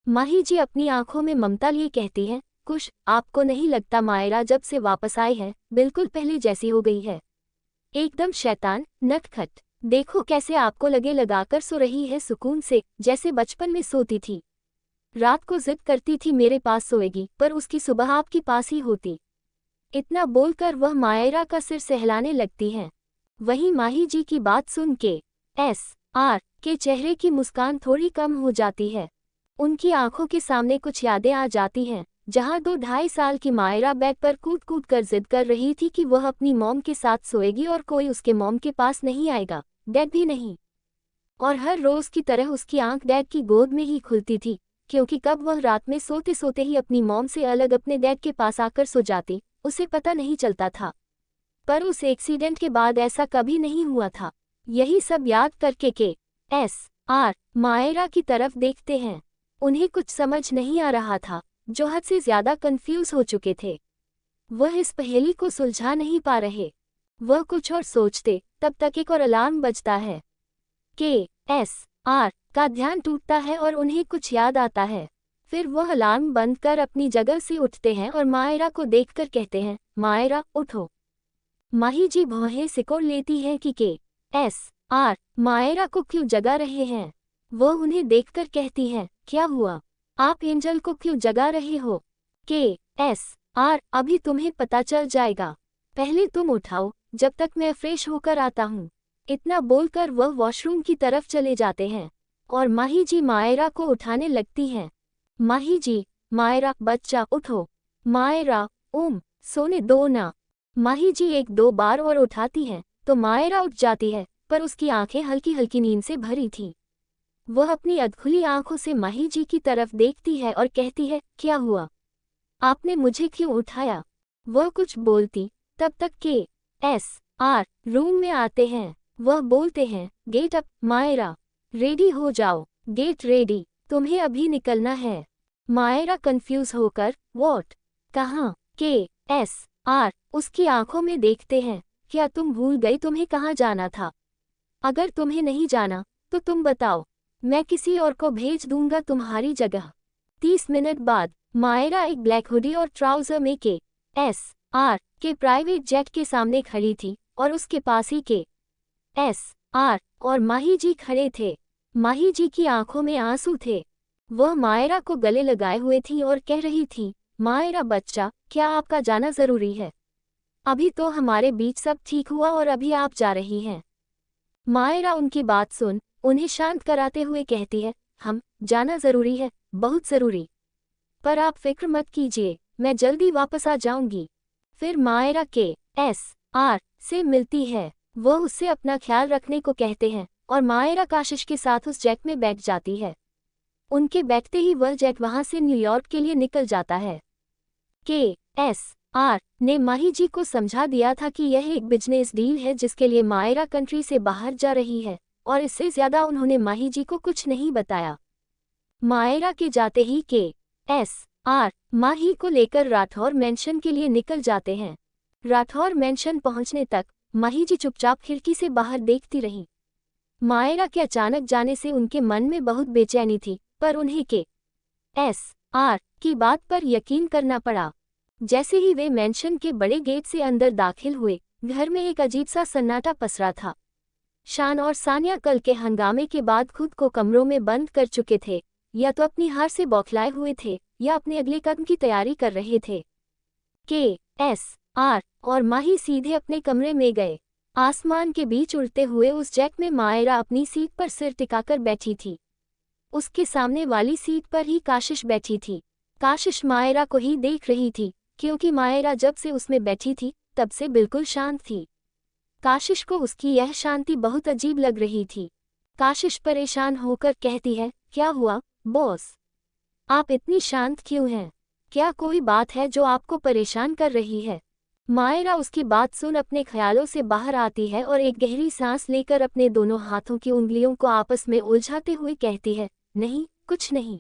माही जी अपनी आंखों में ममता लिए कहती है, कुछ आपको नहीं लगता मायरा जब से वापस आई है बिल्कुल पहले जैसी हो गई है? एकदम शैतान, नटखट। देखो कैसे आपको लगे लगाकर सो रही है सुकून से, जैसे बचपन में सोती थी। रात को जिद करती थी मेरे पास सोएगी, पर उसकी सुबह आपके पास ही होती। इतना बोलकर वह मायरा का सिर सहलाने लगती हैं। वहीं माही जी की बात सुन के चेहरे की मुस्कान थोड़ी कम हो जाती है। उनकी आंखों के सामने कुछ यादें आ जाती हैं, जहां 2-2.5 साल की मायरा बेड पर कूद कूद कर जिद कर रही थी कि वह अपनी मॉम के साथ सोएगी और कोई उसके मॉम के पास नहीं आएगा, डैड भी नहीं। और हर रोज की तरह उसकी आंख डैड की गोद में ही खुलती थी, क्योंकि कब वह रात में सोते सोते ही अपनी मॉम से अलग अपने डैड के पास आकर सो जाती, उसे पता नहीं चलता था। पर उस एक्सीडेंट के बाद ऐसा कभी नहीं हुआ था। यही सब याद करके मायरा की तरफ देखते हैं। उन्हें कुछ समझ नहीं आ रहा था, जो हद से ज्यादा कंफ्यूज हो चुके थे। वह इस पहेली को सुलझा नहीं पा रहे। वह कुछ और सोचते, तब तक एक और अलार्म बजता है। का ध्यान टूटता है और उन्हें कुछ याद आता है। फिर वह अलार्म बंद कर अपनी जगह से उठते हैं और मायरा को देखकर कहते हैं, मायरा उठो। माही जी भौहें सिकोड़ लेती हैं कि मायरा को क्यों जगा रहे हैं। वह उन्हें देखकर कहती हैं, क्या हुआ? आप एंजल को क्यों जगा रहे हो? अभी तुम्हें पता चल जाएगा, पहले तुम उठाओ, जब तक मैं फ्रेश होकर आता हूँ। इतना बोलकर वह वॉशरूम की तरफ चले जाते हैं और माही जी मायरा को उठाने लगती हैं। माही जी, मायरा, बच्चा उठो। मायरा, सोने दो ना। माही जी 1-2 बार और उठाती हैं तो मायरा उठ जाती है, पर उसकी आंखें हल्की हल्की नींद से भरी थी। वह अपनी अधखुली आंखों से माही जी की तरफ देखती है और कहती है, क्या हुआ? आपने मुझे क्यों उठाया? वह कुछ बोलती, तब तक रूम में आते हैं। वह बोलते हैं, गेट अप मायरा, रेडी हो जाओ। गेट रेडी, तुम्हें अभी निकलना है। मायरा कंफ्यूज होकर, व्हाट? कहाँ? आर उसकी आंखों में देखते हैं। क्या तुम भूल गई तुम्हें कहाँ जाना था? अगर तुम्हें नहीं जाना तो तुम बताओ, मैं किसी और को भेज दूंगा तुम्हारी जगह। 30 मिनट बाद मायरा एक ब्लैक हुडी और ट्राउजर में के के प्राइवेट जेट के सामने खड़ी थी और उसके पास ही के और माही जी खड़े थे। माही जी की आंखों में आंसू थे। वह मायरा को गले लगाए हुए थी और कह रही थी, मायरा बच्चा, क्या आपका जाना जरूरी है? अभी तो हमारे बीच सब ठीक हुआ और अभी आप जा रही हैं। मायरा उनकी बात सुन उन्हें शांत कराते हुए कहती है, हम जाना जरूरी है, बहुत जरूरी। पर आप फिक्र मत कीजिए, मैं जल्दी वापस आ जाऊंगी। फिर मायरा के से मिलती है। वह उससे अपना ख्याल रखने को कहते हैं और मायरा काशिश के साथ उस जेट में बैठ जाती है। उनके बैठते ही वह जेट वहां से न्यूयॉर्क के लिए निकल जाता है। के ने माही जी को समझा दिया था कि यह एक बिजनेस डील है जिसके लिए मायरा कंट्री से बाहर जा रही है, और इससे ज्यादा उन्होंने माही जी को कुछ नहीं बताया। मायरा के जाते ही के माही को लेकर राठौर मेंशन के लिए निकल जाते हैं। राठौर मेंशन पहुंचने तक माही जी चुपचाप खिड़की से बाहर देखती रही। मायरा के अचानक जाने से उनके मन में बहुत बेचैनी थी, पर उन्हें के की बात पर यकीन करना पड़ा। जैसे ही वे मेंशन के बड़े गेट से अंदर दाखिल हुए, घर में एक अजीब सा सन्नाटा पसरा था। शान और सानिया कल के हंगामे के बाद खुद को कमरों में बंद कर चुके थे, या तो अपनी हार से बौखलाए हुए थे या अपने अगले कदम की तैयारी कर रहे थे। के और माही सीधे अपने कमरे में गए। आसमान के बीच उड़ते हुए उस जेट में मायरा अपनी सीट पर सिर टिकाकर बैठी थी। उसके सामने वाली सीट पर ही काशिश बैठी थी। काशिश मायरा को ही देख रही थी, क्योंकि मायरा जब से उसमें बैठी थी तब से बिल्कुल शांत थी। काशिश को उसकी यह शांति बहुत अजीब लग रही थी। काशिश परेशान होकर कहती है, क्या हुआ बॉस? आप इतनी शांत क्यों हैं? क्या कोई बात है जो आपको परेशान कर रही है? मायरा उसकी बात सुन अपने ख्यालों से बाहर आती है और एक गहरी सांस लेकर अपने दोनों हाथों की उंगलियों को आपस में उलझाते हुए कहती है, नहीं, कुछ नहीं।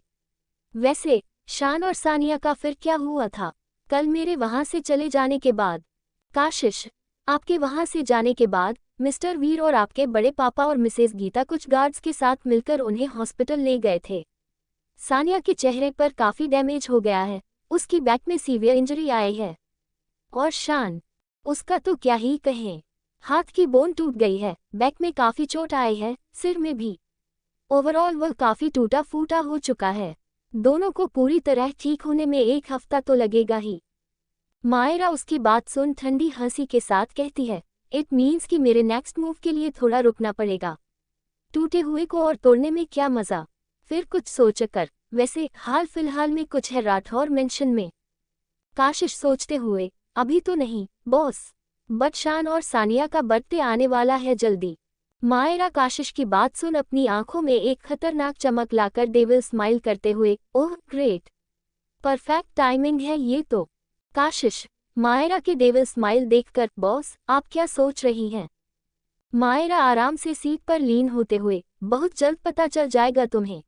वैसे शान और सानिया का फिर क्या हुआ था कल मेरे वहां से चले जाने के बाद? काशिश, आपके वहां से जाने के बाद मिस्टर वीर और आपके बड़े पापा और मिसेस गीता कुछ गार्ड्स के साथ मिलकर उन्हें हॉस्पिटल ले गए थे। सानिया के चेहरे पर काफी डैमेज हो गया है, उसकी बैक में सीवियर इंजरी आई है। और शान, उसका तो क्या ही कहें, हाथ की बोन टूट गई है, बैक में काफी चोट आई है, सिर में भी। ओवरऑल वह काफी टूटा फूटा हो चुका है। दोनों को पूरी तरह ठीक होने में 1 हफ्ता तो लगेगा ही। मायरा उसकी बात सुन ठंडी हंसी के साथ कहती है, इट मीन्स कि मेरे नेक्स्ट मूव के लिए थोड़ा रुकना पड़ेगा। टूटे हुए को और तोड़ने में क्या मजा। फिर कुछ सोचकर, वैसे हाल फिलहाल में कुछ है राठौर मेंशन में? काशिश सोचते हुए, अभी तो नहीं बॉस, बट शान और सानिया का बर्थडे आने वाला है जल्दी। मायरा काशिश की बात सुन अपनी आंखों में एक खतरनाक चमक लाकर डेविल स्माइल करते हुए, ओह ग्रेट, परफेक्ट टाइमिंग है ये तो। काशिश, मायरा के डेविल स्माइल देखकर, बॉस आप क्या सोच रही हैं? मायरा आराम से सीट पर लीन होते हुए, बहुत जल्द पता चल जाएगा तुम्हें।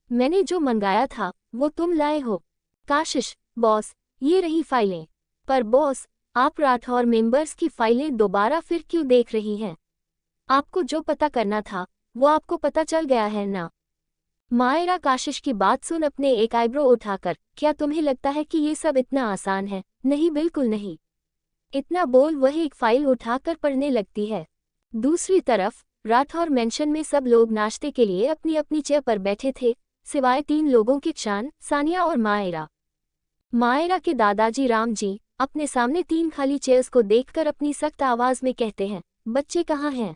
मैंने जो मंगाया था वो तुम लाए हो। काशिश, बॉस ये रही फाइलें। पर बॉस, आप राठौर मेंबर्स की फाइलें दोबारा फिर क्यों देख रही हैं? आपको जो पता करना था वो आपको पता चल गया है ना? मायरा काशिश की बात सुन अपने एक आईब्रो उठाकर, क्या तुम्हें लगता है कि ये सब इतना आसान है? नहीं, बिल्कुल नहीं। इतना बोल वह एक फाइल उठाकर पढ़ने लगती है। दूसरी तरफ राठौर मेंशन में सब लोग नाश्ते के लिए अपनी अपनी चेयर पर बैठे थे, सिवाय 3 लोगों के, शान, सानिया और मायरा। मायरा के दादाजी राम जी अपने सामने 3 खाली चेयर्स को देखकर अपनी सख्त आवाज में कहते हैं, बच्चे कहाँ हैं?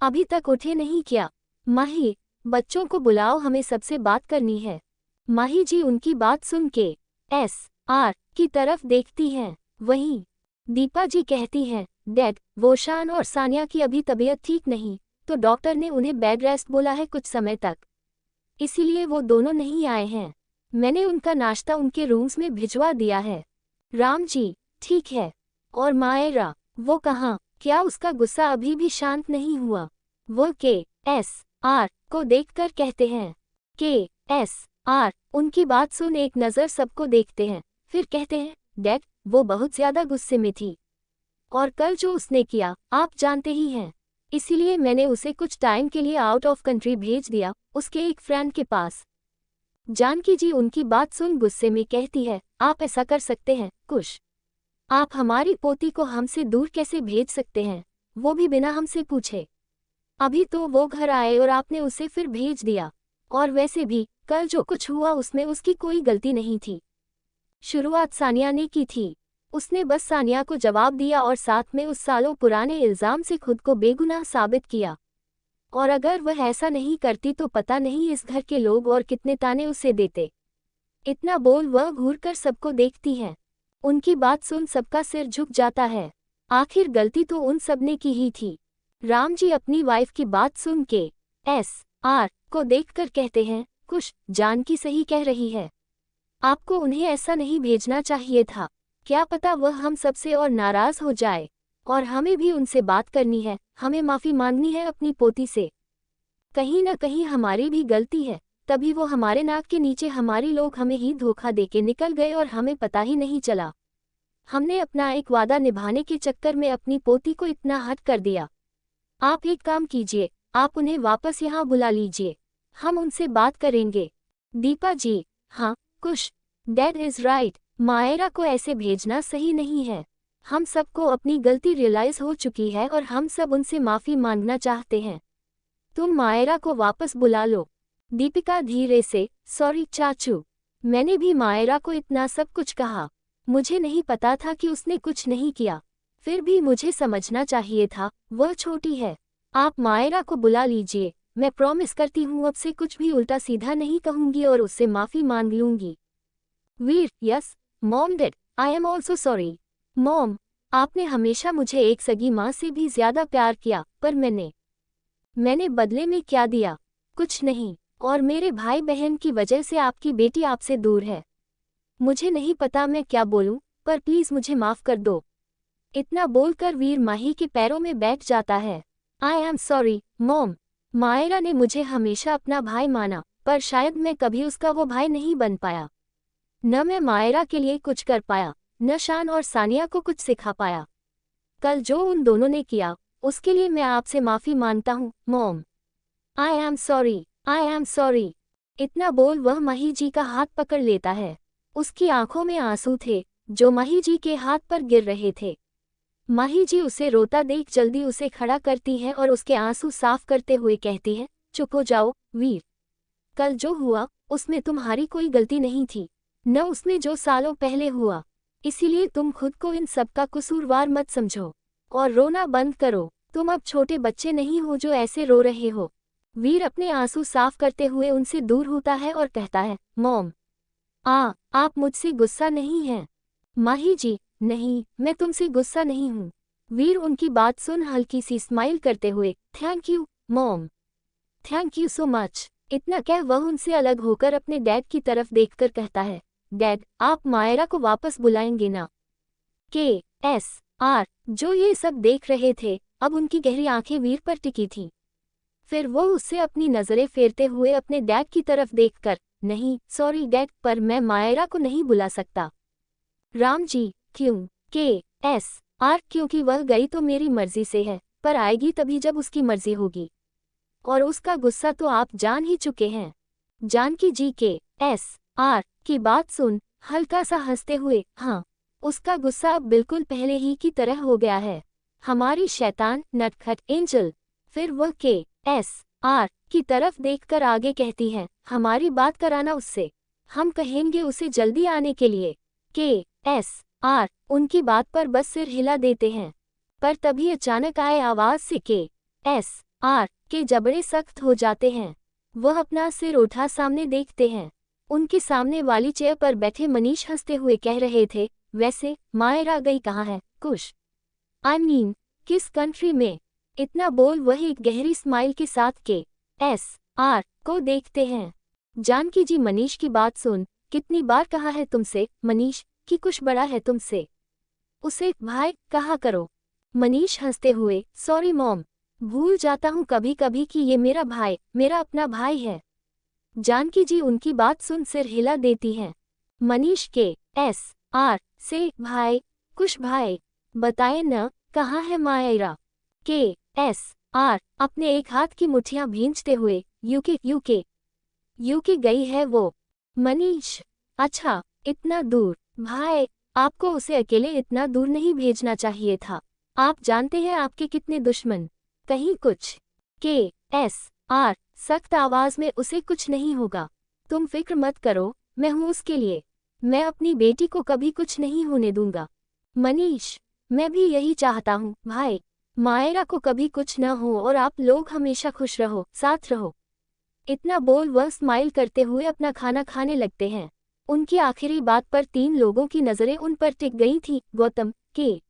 अभी तक उठे नहीं क्या? माही, बच्चों को बुलाओ, हमें सबसे बात करनी है। माही जी उनकी बात सुन के की तरफ देखती हैं। वहीं दीपा जी कहती हैं, डैड, वो शान और सानिया की अभी तबीयत ठीक नहीं, तो डॉक्टर ने उन्हें बेड रेस्ट बोला है कुछ समय तक, इसीलिए वो दोनों नहीं आए हैं। मैंने उनका नाश्ता उनके रूम्स में भिजवा दिया है। राम जी, ठीक है। और मायरा, वो कहाँ? क्या उसका गुस्सा अभी भी शांत नहीं हुआ? वो के को देखकर कहते हैं। के उनकी बात सुन एक नज़र सबको देखते हैं, फिर कहते हैं, डैड, वो बहुत ज्यादा गुस्से में थी। और कल जो उसने किया आप जानते ही हैं, इसीलिए मैंने उसे कुछ टाइम के लिए आउट ऑफ कंट्री भेज दिया, उसके एक फ्रेंड के पास। जानकी जी उनकी बात सुन गुस्से में कहती है, आप ऐसा कर सकते हैं कुश? आप हमारी पोती को हमसे दूर कैसे भेज सकते हैं, वो भी बिना हमसे पूछे? अभी तो वो घर आए और आपने उसे फिर भेज दिया। और वैसे भी कल जो कुछ हुआ उसमें उसकी कोई गलती नहीं थी। शुरुआत सानिया ने की थी। उसने बस सानिया को जवाब दिया और साथ में उस सालों पुराने इल्जाम से खुद को बेगुनाह साबित किया। और अगर वह ऐसा नहीं करती तो पता नहीं इस घर के लोग और कितने ताने उसे देते। इतना बोल वह घूरकर सबको देखती है। उनकी बात सुन सबका सिर झुक जाता है। आखिर गलती तो उन सबने की ही थी। राम जी अपनी वाइफ की बात सुन के SR को देखकर कहते हैं, कुश जानकी सही कह रही है, आपको उन्हें ऐसा नहीं भेजना चाहिए था। क्या पता वह हम सबसे और नाराज हो जाए। और हमें भी उनसे बात करनी है, हमें माफ़ी मांगनी है अपनी पोती से। कहीं न कहीं हमारी भी गलती है, तभी वो हमारे नाक के नीचे हमारी लोग हमें ही धोखा देके निकल गए और हमें पता ही नहीं चला। हमने अपना एक वादा निभाने के चक्कर में अपनी पोती को इतना हर्ट कर दिया। आप एक काम कीजिए, आप उन्हें वापस यहाँ बुला लीजिए, हम उनसे बात करेंगे। दीपा जी, हाँ कुश, डैड इज़ राइट, मायरा को ऐसे भेजना सही नहीं है। हम सबको अपनी गलती रियलाइज हो चुकी है और हम सब उनसे माफ़ी मांगना चाहते हैं। तुम मायरा को वापस बुला लो। दीपिका धीरे से, सॉरी चाचू, मैंने भी मायरा को इतना सब कुछ कहा। मुझे नहीं पता था कि उसने कुछ नहीं किया, फिर भी मुझे समझना चाहिए था, वह छोटी है। आप मायरा को बुला लीजिए, मैं प्रॉमिस करती हूँ अब से कुछ भी उल्टा सीधा नहीं कहूँगी और उससे माफ़ी मांग लूँगी। Veer, yes mom dad, I am also sorry. Mom, आपने हमेशा मुझे एक सगी माँ से भी ज़्यादा प्यार किया, पर मैंने बदले में क्या दिया? कुछ नहीं, और मेरे भाई बहन की वजह से आपकी बेटी आपसे दूर है। मुझे नहीं पता मैं क्या बोलूं, पर प्लीज़ मुझे माफ़ कर दो। इतना बोलकर वीर माही के पैरों में बैठ जाता है। I am sorry mom, Myra ने मुझे हमेशा अपना भाई माना, पर शायद मैं कभी उसका वो भाई नहीं बन पाया। न मैं मायरा के लिए कुछ कर पाया, न शान और सानिया को कुछ सिखा पाया। कल जो उन दोनों ने किया, उसके लिए मैं आपसे माफ़ी मांगता हूँ mom. I am sorry, I am sorry. इतना बोल वह माही जी का हाथ पकड़ लेता है। उसकी आंखों में आंसू थे, जो माही जी के हाथ पर गिर रहे थे। माही जी उसे रोता देख जल्दी उसे खड़ा करती है और उसके आंसू साफ करते हुए कहती है, चुप हो जाओ वीर। कल जो हुआ उसमें तुम्हारी कोई गलती नहीं थी, न उसमें जो सालों पहले हुआ। इसीलिए तुम खुद को इन सब का कसूरवार मत समझो और रोना बंद करो। तुम अब छोटे बच्चे नहीं हो जो ऐसे रो रहे हो। वीर अपने आंसू साफ करते हुए उनसे दूर होता है और कहता है, मॉम, आप मुझसे गुस्सा नहीं हैं? माही जी, नहीं, मैं तुमसे गुस्सा नहीं हूँ। वीर उनकी बात सुन हल्की सी स्माइल करते हुए, thank you mom, thank you so much. इतना कह वह उनसे अलग होकर अपने डैड की तरफ देखकर कहता है, डैड, आप मायरा को वापस बुलाएंगे ना? KSR जो ये सब देख रहे थे, अब उनकी गहरी आंखें वीर पर टिकी थीं। फिर वो उससे अपनी नज़रें फेरते हुए अपने डैड की तरफ देखकर, नहीं सॉरी डैड, पर मैं मायरा को नहीं बुला सकता। राम जी, क्यों? KSR क्योंकि वह गई तो मेरी मर्जी से है, पर आएगी तभी जब उसकी मर्जी होगी। और उसका गुस्सा तो आप जान ही चुके हैं। जानकी जी KSR की बात सुन हल्का सा हंसते हुए, हाँ, उसका गुस्सा अब बिल्कुल पहले ही की तरह हो गया है। हमारी शैतान नटखट एंजल। फिर वह KSR की तरफ देखकर आगे कहती है, हमारी बात कराना उससे, हम कहेंगे उसे जल्दी आने के लिए। KSR उनकी बात पर बस सिर हिला देते हैं, पर तभी अचानक आए आवाज से KSR के जबड़े सख्त हो जाते हैं। वह अपना सिर उठा सामने देखते हैं। उनके सामने वाली चेयर पर बैठे मनीष हंसते हुए कह रहे थे, वैसे मायरा गई कहाँ है कुश? आई मीन, किस कंट्री में? इतना बोल वह एक गहरी स्माइल के साथ KSR को देखते हैं। जानकी जी मनीष की बात सुन, कितनी बार कहा है तुमसे मनीष कि कुछ बड़ा है तुमसे, उसे भाई कहा करो। मनीष हंसते हुए, सॉरी मॉम, भूल जाता हूँ कभी कभी कि ये मेरा भाई, मेरा अपना भाई है। जानकी जी उनकी बात सुन सिर हिला देती हैं। मनीष KSR से भाई, कुश भाई, बताए न, कहाँ है मायरा? के एस आर अपने एक हाथ की मुठ्ठियां भींचते हुए, यूके यूके यूके गई है वो। मनीष, अच्छा, इतना दूर? भाई, आपको उसे अकेले इतना दूर नहीं भेजना चाहिए था। आप जानते हैं आपके कितने दुश्मन। कहीं कुछ। के एस आर सख्त आवाज में, उसे कुछ नहीं होगा, तुम फिक्र मत करो, मैं हूं उसके लिए। मैं अपनी बेटी को कभी कुछ नहीं होने दूंगा। मनीष, मैं भी यही चाहता हूँ भाई, मायरा को कभी कुछ न हो और आप लोग हमेशा खुश रहो, साथ रहो। इतना बोल वह स्माइल करते हुए अपना खाना खाने लगते हैं। उनकी आखिरी बात पर 3 लोगों की नजरें उन पर टिक गई थी, गौतम, के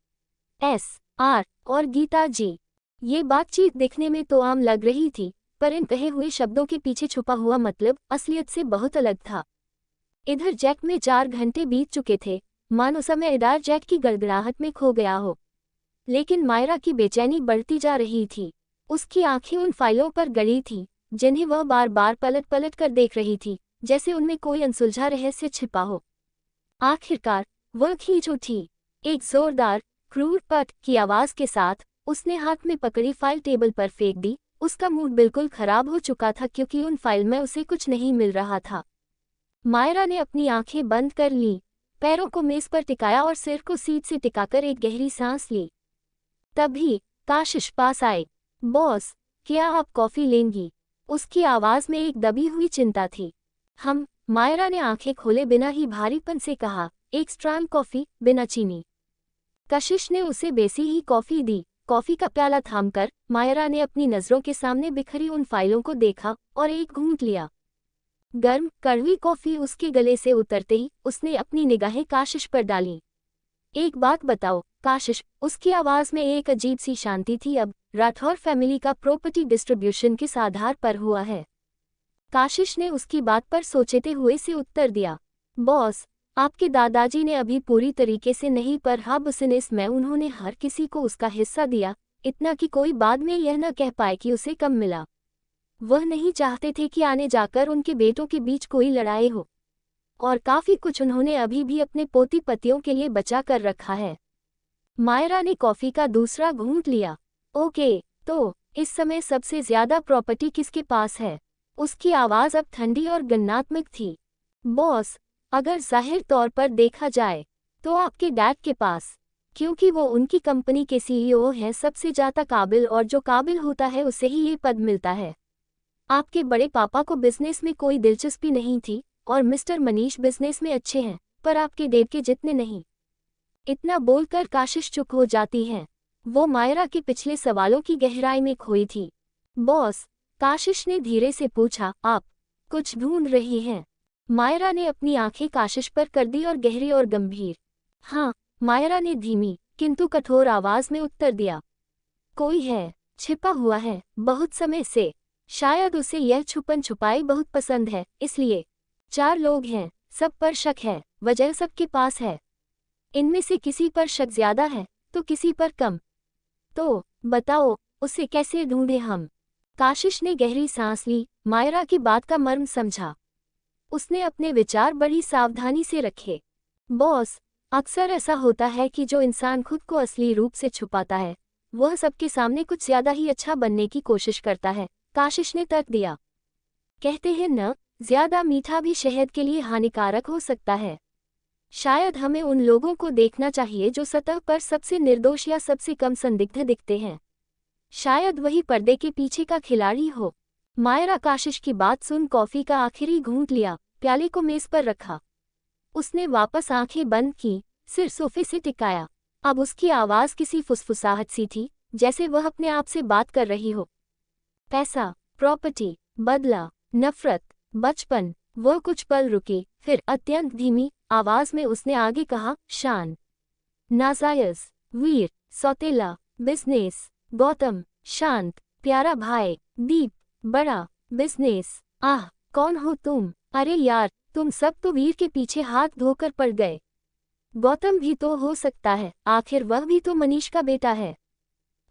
एस आर और गीता जी। ये बातचीत दिखने में तो आम लग रही थी, पर इन कहे हुए शब्दों के पीछे छुपा हुआ मतलब असलियत से बहुत अलग था। इधर जैक में 4 घंटे बीत चुके थे, मानो समय इधर जैक की गड़गड़ाहट में खो गया हो। लेकिन मायरा की बेचैनी बढ़ती जा रही थी। उसकी आंखें उन फाइलों पर गड़ी थीं, जिन्हें वह बार बार पलट पलट कर देख रही थी, जैसे उनमें कोई अनसुलझा रहस्य छिपा हो। आखिरकार वह खींच उठी। एक जोरदार, क्रूर पट की आवाज के साथ उसने हाथ में पकड़ी फाइल टेबल पर फेंक दी। उसका मूड बिल्कुल खराब हो चुका था क्योंकि उन फाइल में उसे कुछ नहीं मिल रहा था। मायरा ने अपनी आंखें बंद कर लीं, पैरों को मेज पर टिकाया और सिर को सीट से टिकाकर एक गहरी सांस ली। तभी काशिश पास आए। बॉस, क्या आप कॉफी लेंगी? उसकी आवाज में एक दबी हुई चिंता थी। मायरा ने आंखें खोले बिना ही भारीपन से कहा, एक स्ट्रांग कॉफी, बिना चीनी। कशिश ने उसे बेसी ही कॉफी दी। कॉफी का प्याला थामकर मायरा ने अपनी नजरों के सामने बिखरी उन फाइलों को देखा और एक घूंट लिया। गर्म कड़वी कॉफी उसके गले से उतरते ही उसने अपनी निगाहें काशिश पर डालीं। एक बात बताओ काशिश, उसकी आवाज में एक अजीब सी शांति थी। अब राठौर फैमिली का प्रॉपर्टी डिस्ट्रीब्यूशन किस आधार पर हुआ है? काशिश ने उसकी बात पर सोचते हुए से उत्तर दिया, बॉस, आपके दादाजी ने अभी पूरी तरीके से नहीं पर हाँ बिजनेस में उन्होंने हर किसी को उसका हिस्सा दिया, इतना कि कोई बाद में यह न कह पाए कि उसे कम मिला। वह नहीं चाहते थे कि आने जाकर उनके बेटों के बीच कोई लड़ाई हो, और काफी कुछ उन्होंने अभी भी अपने पोती पतियों के लिए बचा कर रखा है। मायरा ने कॉफी का दूसरा घूंट लिया। ओके, तो इस समय सबसे ज्यादा प्रॉपर्टी किसके पास है? उसकी आवाज अब ठंडी और गन्नात्मक थी। बॉस, अगर जाहिर तौर पर देखा जाए तो आपके डैड के पास, क्योंकि वो उनकी कंपनी के सीईओ हैं, सबसे ज्यादा काबिल, और जो काबिल होता है उसे ही ये पद मिलता है। आपके बड़े पापा को बिजनेस में कोई दिलचस्पी नहीं थी और मिस्टर मनीष बिजनेस में अच्छे हैं, पर आपके डैड के जितने नहीं। इतना बोलकर काशिश चुप हो जाती हैं। वो मायरा के पिछले सवालों की गहराई में खोई थी। बॉस, काशिश ने धीरे से पूछा, आप कुछ ढूंढ रही हैं? मायरा ने अपनी आंखें काशिश पर कर दी और गहरी और गंभीर, हाँ, मायरा ने धीमी किंतु कठोर आवाज में उत्तर दिया। कोई है, छिपा हुआ है, बहुत समय से। शायद उसे यह छुपन छुपाई बहुत पसंद है, इसलिए 4 लोग हैं, सब पर शक है, वजह सबके पास है। इनमें से किसी पर शक ज्यादा है तो किसी पर कम। तो बताओ, उसे कैसे ढूंढे हम? काशिश ने गहरी सांस ली, मायरा की बात का मर्म समझा। उसने अपने विचार बड़ी सावधानी से रखे। बॉस, अक्सर ऐसा होता है कि जो इंसान खुद को असली रूप से छुपाता है, वह सबके सामने कुछ ज्यादा ही अच्छा बनने की कोशिश करता है, काशिश ने तर्क दिया। कहते हैं न, ज्यादा मीठा भी शहद के लिए हानिकारक हो सकता है। शायद हमें उन लोगों को देखना चाहिए जो सतह पर सबसे निर्दोष या सबसे कम संदिग्ध दिखते हैं। शायद वही पर्दे के पीछे का खिलाड़ी हो। मायरा काशिश की बात सुन कॉफी का आखिरी घूंट लिया, प्याले को मेज पर रखा। उसने वापस आंखें बंद की, सिर सोफे से टिकाया। अब उसकी आवाज किसी फुसफुसाहट सी थी, जैसे वह अपने आप से बात कर रही हो। पैसा, प्रॉपर्टी, बदला, नफरत, बचपन। वह कुछ पल रुकी, फिर अत्यंत धीमी आवाज में उसने आगे कहा, शान, नाजायज, वीर, सौतेला, बिजनेस। गौतम, शांत, प्यारा भाई, दीप, बड़ा, बिजनेस। आह, कौन हो तुम? अरे यार, तुम सब तो वीर के पीछे हाथ धोकर पड़ गए। गौतम भी तो हो सकता है, आखिर वह भी तो मनीष का बेटा है।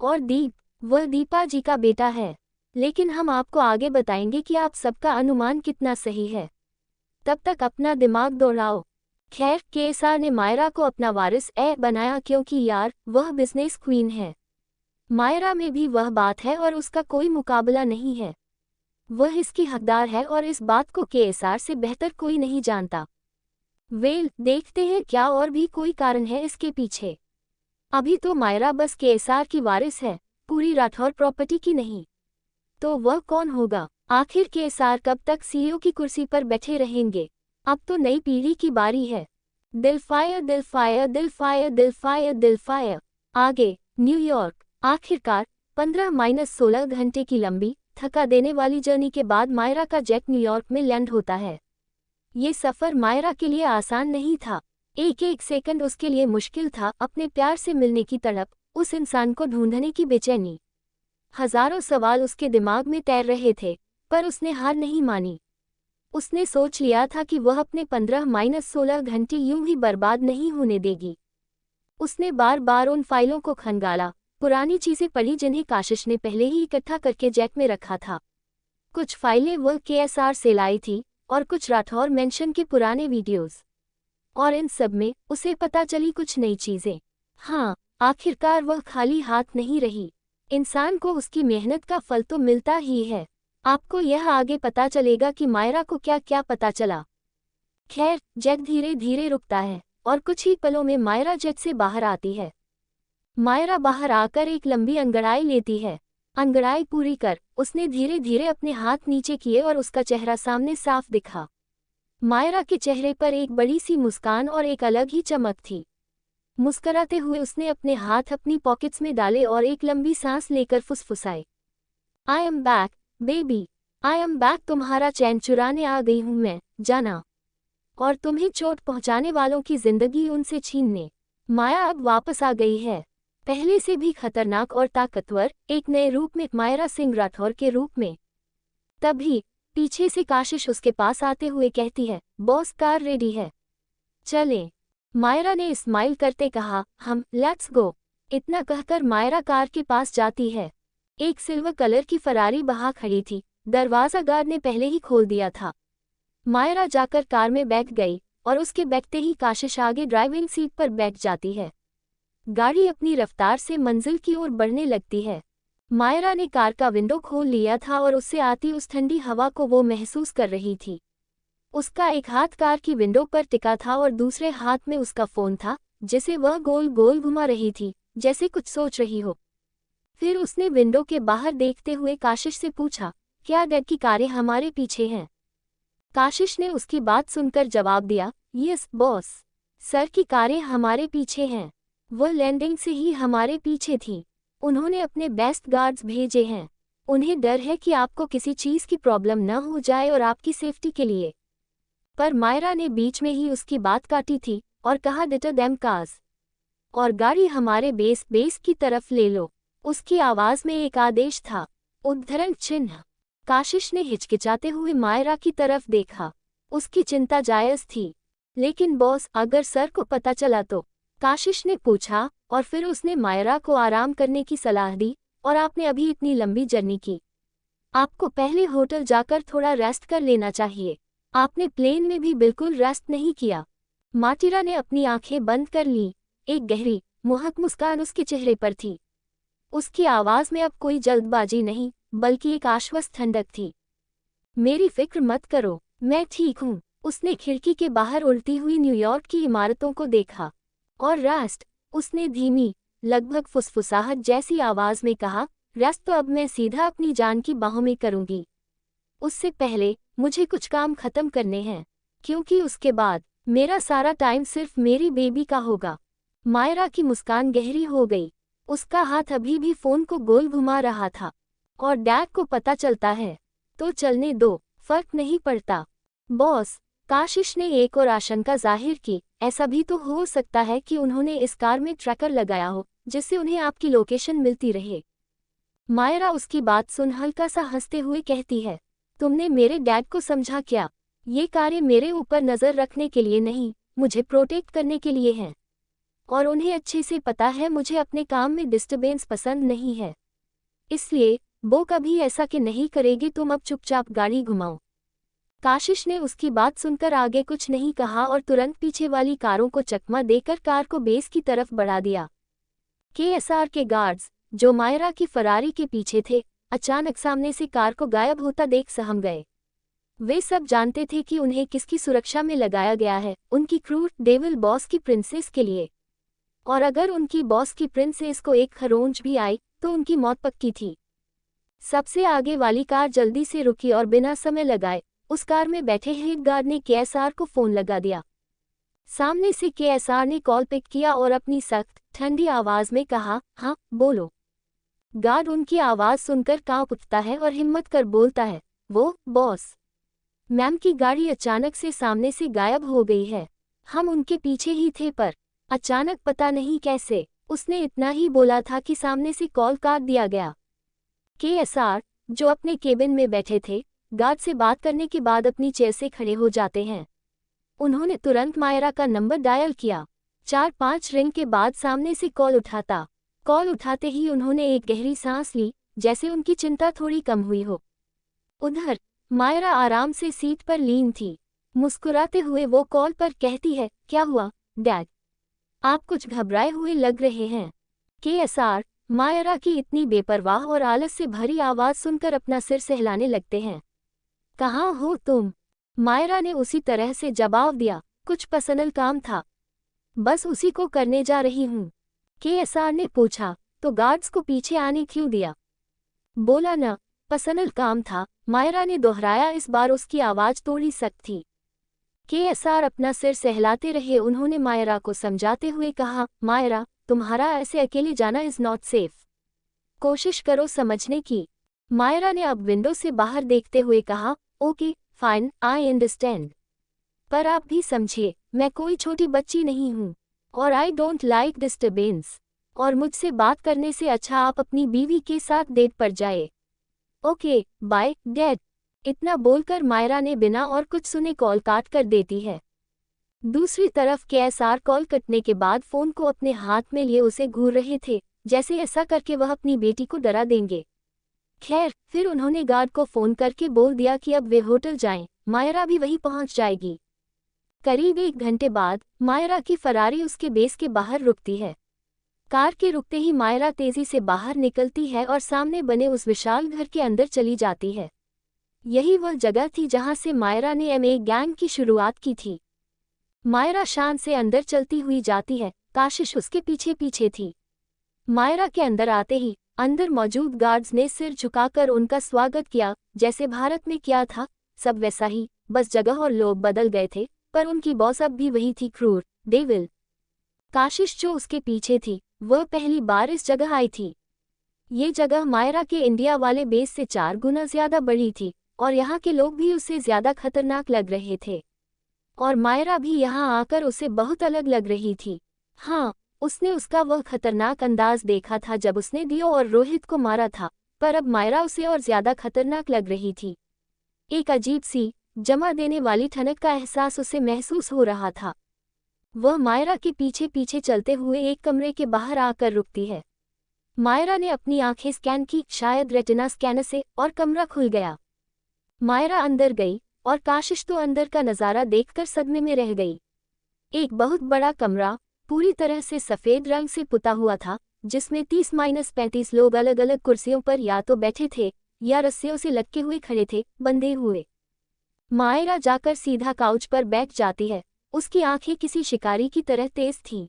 और दीप, वह दीपा जी का बेटा है। लेकिन हम आपको आगे बताएंगे कि आप सबका अनुमान कितना सही है। तब तक अपना दिमाग दौड़ाओ। खैर केएसआर ने मायरा को अपना वारिस बनाया क्योंकि यार वह बिजनेस क्वीन है। मायरा में भी वह बात है और उसका कोई मुकाबला नहीं है। वह इसकी हकदार है और इस बात को केएसआर से बेहतर कोई नहीं जानता। देखते हैं क्या और भी कोई कारण है इसके पीछे। अभी तो मायरा बस केएसआर की वारिस है, पूरी राठौर प्रॉपर्टी की नहीं। तो वह कौन होगा? आखिर केएसआर कब तक सीईओ की कुर्सी पर बैठे रहेंगे? अब तो नई पीढ़ी की बारी है। दिलफायर दिलफायर दिलफायर दिलफायर दिलफायर। आगे न्यूयॉर्क। आखिरकार 15-16 घंटे की लंबी थका देने वाली जर्नी के बाद मायरा का जेट न्यूयॉर्क में लैंड होता है। ये सफ़र मायरा के लिए आसान नहीं था। एक एक सेकंड उसके लिए मुश्किल था। अपने प्यार से मिलने की तड़प, उस इंसान को ढूंढने की बेचैनी, हजारों सवाल उसके दिमाग में तैर रहे थे, पर उसने हार नहीं मानी। उसने सोच लिया था कि वह अपने 15-16 घंटे यूं ही बर्बाद नहीं होने देगी। उसने बार बार उन फाइलों को खंगाला, पुरानी चीज़ें पढ़ी जिन्हें काशिश ने पहले ही इकट्ठा करके जेट में रखा था। कुछ फाइलें वह केएसआर से लाई थी और कुछ राठौर मेंशन के पुराने वीडियोस। और इन सब में उसे पता चली कुछ नई चीज़ें। हाँ, आखिरकार वह खाली हाथ नहीं रही। इंसान को उसकी मेहनत का फल तो मिलता ही है। आपको यह आगे पता चलेगा कि मायरा को क्या क्या पता चला। खैर जेट धीरे धीरे रुकता है और कुछ ही पलों में मायरा जेट से बाहर आती है। मायरा बाहर आकर एक लंबी अंगड़ाई लेती है। अंगड़ाई पूरी कर उसने धीरे धीरे अपने हाथ नीचे किए और उसका चेहरा सामने साफ दिखा। मायरा के चेहरे पर एक बड़ी सी मुस्कान और एक अलग ही चमक थी। मुस्कराते हुए उसने अपने हाथ अपनी पॉकेट्स में डाले और एक लंबी सांस लेकर फुसफुसाए, I am back baby, I am back. तुम्हारा चैन चुराने आ गई हूँ मैं, जाना। और तुम्हें चोट पहुँचाने वालों की जिंदगी उनसे छीनने। माया अब वापस आ गई है, पहले से भी खतरनाक और ताकतवर, एक नए रूप में, मायरा सिंह राठौर के रूप में। तभी पीछे से काशिश उसके पास आते हुए कहती है, बॉस कार रेडी है, चलें। मायरा ने स्माइल करते कहा, लेट्स गो। इतना कहकर मायरा कार के पास जाती है। एक सिल्वर कलर की फरारी बाहर खड़ी थी, दरवाजा गार्ड ने पहले ही खोल दिया था। मायरा जाकर कार में बैठ गई और उसके बैठते ही काशिश आगे ड्राइविंग सीट पर बैठ जाती है। गाड़ी अपनी रफ्तार से मंजिल की ओर बढ़ने लगती है। मायरा ने कार का विंडो खोल लिया था और उससे आती उस ठंडी हवा को वो महसूस कर रही थी। उसका एक हाथ कार की विंडो पर टिका था और दूसरे हाथ में उसका फोन था, जिसे वह गोल गोल घुमा रही थी, जैसे कुछ सोच रही हो। फिर उसने विंडो के बाहर देखते हुए काशिश से पूछा, क्या डैड की कारें हमारे पीछे हैं? काशिश ने उसकी बात सुनकर जवाब दिया, यस बॉस, सर की कारें हमारे पीछे हैं। वह लैंडिंग से ही हमारे पीछे थी। उन्होंने अपने बेस्ट गार्ड्स भेजे हैं। उन्हें डर है कि आपको किसी चीज़ की प्रॉब्लम न हो जाए और आपकी सेफ्टी के लिए। पर मायरा ने बीच में ही उसकी बात काटी थी और कहा, डिटर देम कार्स, और गाड़ी हमारे बेस की तरफ ले लो। उसकी आवाज़ में एक आदेश था, उद्धरण चिन्ह। काशिश ने हिचकिचाते हुए मायरा की तरफ देखा। उसकी चिंता जायज़ थी। लेकिन बॉस, अगर सर को पता चला तो? काशिश ने पूछा, और फिर उसने मायरा को आराम करने की सलाह दी, और आपने अभी इतनी लंबी जर्नी की, आपको पहले होटल जाकर थोड़ा रेस्ट कर लेना चाहिए। आपने प्लेन में भी बिल्कुल रेस्ट नहीं किया। माटिरा ने अपनी आंखें बंद कर लीं। एक गहरी मोहक मुस्कान उसके चेहरे पर थी। उसकी आवाज़ में अब कोई जल्दबाजी नहीं, बल्कि एक आश्वस्त ठंडक थी। मेरी फिक्र मत करो, मैं ठीक हूँ। उसने खिड़की के बाहर उड़ती हुई न्यूयॉर्क की इमारतों को देखा। और रेस्ट, उसने धीमी, लगभग फुसफुसाहट जैसी आवाज़ में कहा, रेस्ट तो अब मैं सीधा अपनी जान की बाहों में करूँगी। उससे पहले मुझे कुछ काम खत्म करने हैं, क्योंकि उसके बाद मेरा सारा टाइम सिर्फ मेरी बेबी का होगा। मायरा की मुस्कान गहरी हो गई। उसका हाथ अभी भी फ़ोन को गोल घुमा रहा था। और डैड को पता चलता है तो चलने दो, फर्क नहीं पड़ता। बॉस, काशिश ने एक और आशंका जाहिर की, ऐसा भी तो हो सकता है कि उन्होंने इस कार में ट्रैकर लगाया हो, जिससे उन्हें आपकी लोकेशन मिलती रहे। मायरा उसकी बात सुन हल्का सा हंसते हुए कहती है, तुमने मेरे डैड को समझा क्या? ये कारें मेरे ऊपर नज़र रखने के लिए नहीं, मुझे प्रोटेक्ट करने के लिए हैं। और उन्हें अच्छे से पता है मुझे अपने काम में डिस्टर्बेंस पसंद नहीं है। इसलिए वो कभी ऐसा कि नहीं करेगी। तुम अब चुपचाप गाड़ी घुमाओ। काशिश ने उसकी बात सुनकर आगे कुछ नहीं कहा और तुरंत पीछे वाली कारों को चकमा देकर कार को बेस की तरफ बढ़ा दिया। केएसआर के गार्ड्स, जो मायरा की फरारी के पीछे थे, अचानक सामने से कार को गायब होता देख सहम गए। वे सब जानते थे कि उन्हें किसकी सुरक्षा में लगाया गया है, उनकी क्रूर डेविल बॉस की प्रिंसेस के लिए। और अगर उनकी बॉस की प्रिंसेस को एक खरोंच भी आई तो उनकी मौत पक्की थी। सबसे आगे वाली कार जल्दी से रुकी और बिना समय लगाए उस कार में बैठे हेड गार्ड ने केएसआर को फोन लगा दिया। सामने से केएसआर ने कॉल पिक किया और अपनी सख्त ठंडी आवाज में कहा, हाँ बोलो। गार्ड उनकी आवाज सुनकर कांप उठता है और हिम्मत कर बोलता है, वो बॉस मैम की गाड़ी अचानक से सामने से गायब हो गई है। हम उनके पीछे ही थे पर अचानक पता नहीं कैसे। उसने इतना ही बोला था कि सामने से कॉल काट दिया गया। केएसआर, जो अपने केबिन में बैठे थे, गार्ड से बात करने के बाद अपनी चेयर से खड़े हो जाते हैं। उन्होंने तुरंत मायरा का नंबर डायल किया। 4-5 रिंग के बाद सामने से कॉल उठाते ही उन्होंने एक गहरी सांस ली, जैसे उनकी चिंता थोड़ी कम हुई हो। उधर मायरा आराम से सीट पर लीन थी। मुस्कुराते हुए वो कॉल पर कहती है, क्या हुआ डैड, आप कुछ घबराए हुए लग रहे हैं। केएसआर मायरा की इतनी बेपरवाह और आलस से भरी आवाज सुनकर अपना सिर सहलाने लगते हैं। कहाँ हो तुम? मायरा ने उसी तरह से जवाब दिया, कुछ पर्सनल काम था, बस उसी को करने जा रही हूँ। केएसआर ने पूछा, तो गार्ड्स को पीछे आने क्यों दिया? बोला ना, पर्सनल काम था, मायरा ने दोहराया। इस बार उसकी आवाज थोड़ी सख्त थी। केएसआर अपना सिर सहलाते रहे। उन्होंने मायरा को समझाते हुए कहा, मायरा, तुम्हारा ऐसे अकेले जाना इज नॉट सेफ। कोशिश करो समझने की। मायरा ने अब विंडो से बाहर देखते हुए कहा, ओके फाइन, आई अंडरस्टैंड, पर आप भी समझिए, मैं कोई छोटी बच्ची नहीं हूँ और आई डोंट लाइक डिस्टर्बेंस, और मुझसे बात करने से अच्छा आप अपनी बीवी के साथ डेट पर जाए। Okay bye dad. इतना बोलकर मायरा ने बिना और कुछ सुने कॉल काट कर देती है। दूसरी तरफ केएसआर कॉल कटने के बाद फोन को अपने हाथ में लिए उसे घूर रहे थे, जैसे ऐसा करके वह अपनी बेटी को डरा देंगे। खैर, फिर उन्होंने गार्ड को फोन करके बोल दिया कि अब वे होटल जाएं, मायरा भी वहीं पहुंच जाएगी। करीब 1 घंटे बाद मायरा की फरारी उसके बेस के बाहर रुकती है। कार के रुकते ही मायरा तेजी से बाहर निकलती है और सामने बने उस विशाल घर के अंदर चली जाती है। यही वह जगह थी जहां से मायरा ने एमए गैंग की शुरुआत की थी। मायरा शान से अंदर चलती हुई जाती है, काशिश उसके पीछे पीछे थी। मायरा के अंदर आते ही अंदर मौजूद गार्ड्स ने सिर झुकाकर उनका स्वागत किया, जैसे भारत में किया था। सब वैसा ही, बस जगह और लोग बदल गए थे, पर उनकी बॉस अब भी वही थी, क्रूर डेविल। काशिश, जो उसके पीछे थी, वह पहली बार इस जगह आई थी। ये जगह मायरा के इंडिया वाले बेस से 4 गुना ज्यादा बड़ी थी और यहाँ के लोग भी उससे ज्यादा खतरनाक लग रहे थे। और मायरा भी यहाँ आकर उसे बहुत अलग लग रही थी। हाँ, उसने उसका वह खतरनाक अंदाज देखा था जब उसने दियो और रोहित को मारा था, पर अब मायरा उसे और ज्यादा खतरनाक लग रही थी। एक अजीब सी जमा देने वाली ठनक का एहसास उसे महसूस हो रहा था। वह मायरा के पीछे पीछे चलते हुए एक कमरे के बाहर आकर रुकती है। मायरा ने अपनी आंखें स्कैन की, शायद रेटिना स्कैनर से, और कमरा खुल गया। मायरा अंदर गई और काशिश तो अंदर का नज़ारा देखकर सदमे में रह गई। एक बहुत बड़ा कमरा, पूरी तरह से सफ़ेद रंग से पुता हुआ था, जिसमें 30-35 लोग अलग अलग कुर्सियों पर या तो बैठे थे या रस्सियों से लटके हुए खड़े थे, बंधे हुए। मायरा जाकर सीधा काउच पर बैठ जाती है। उसकी आंखें किसी शिकारी की तरह तेज थीं।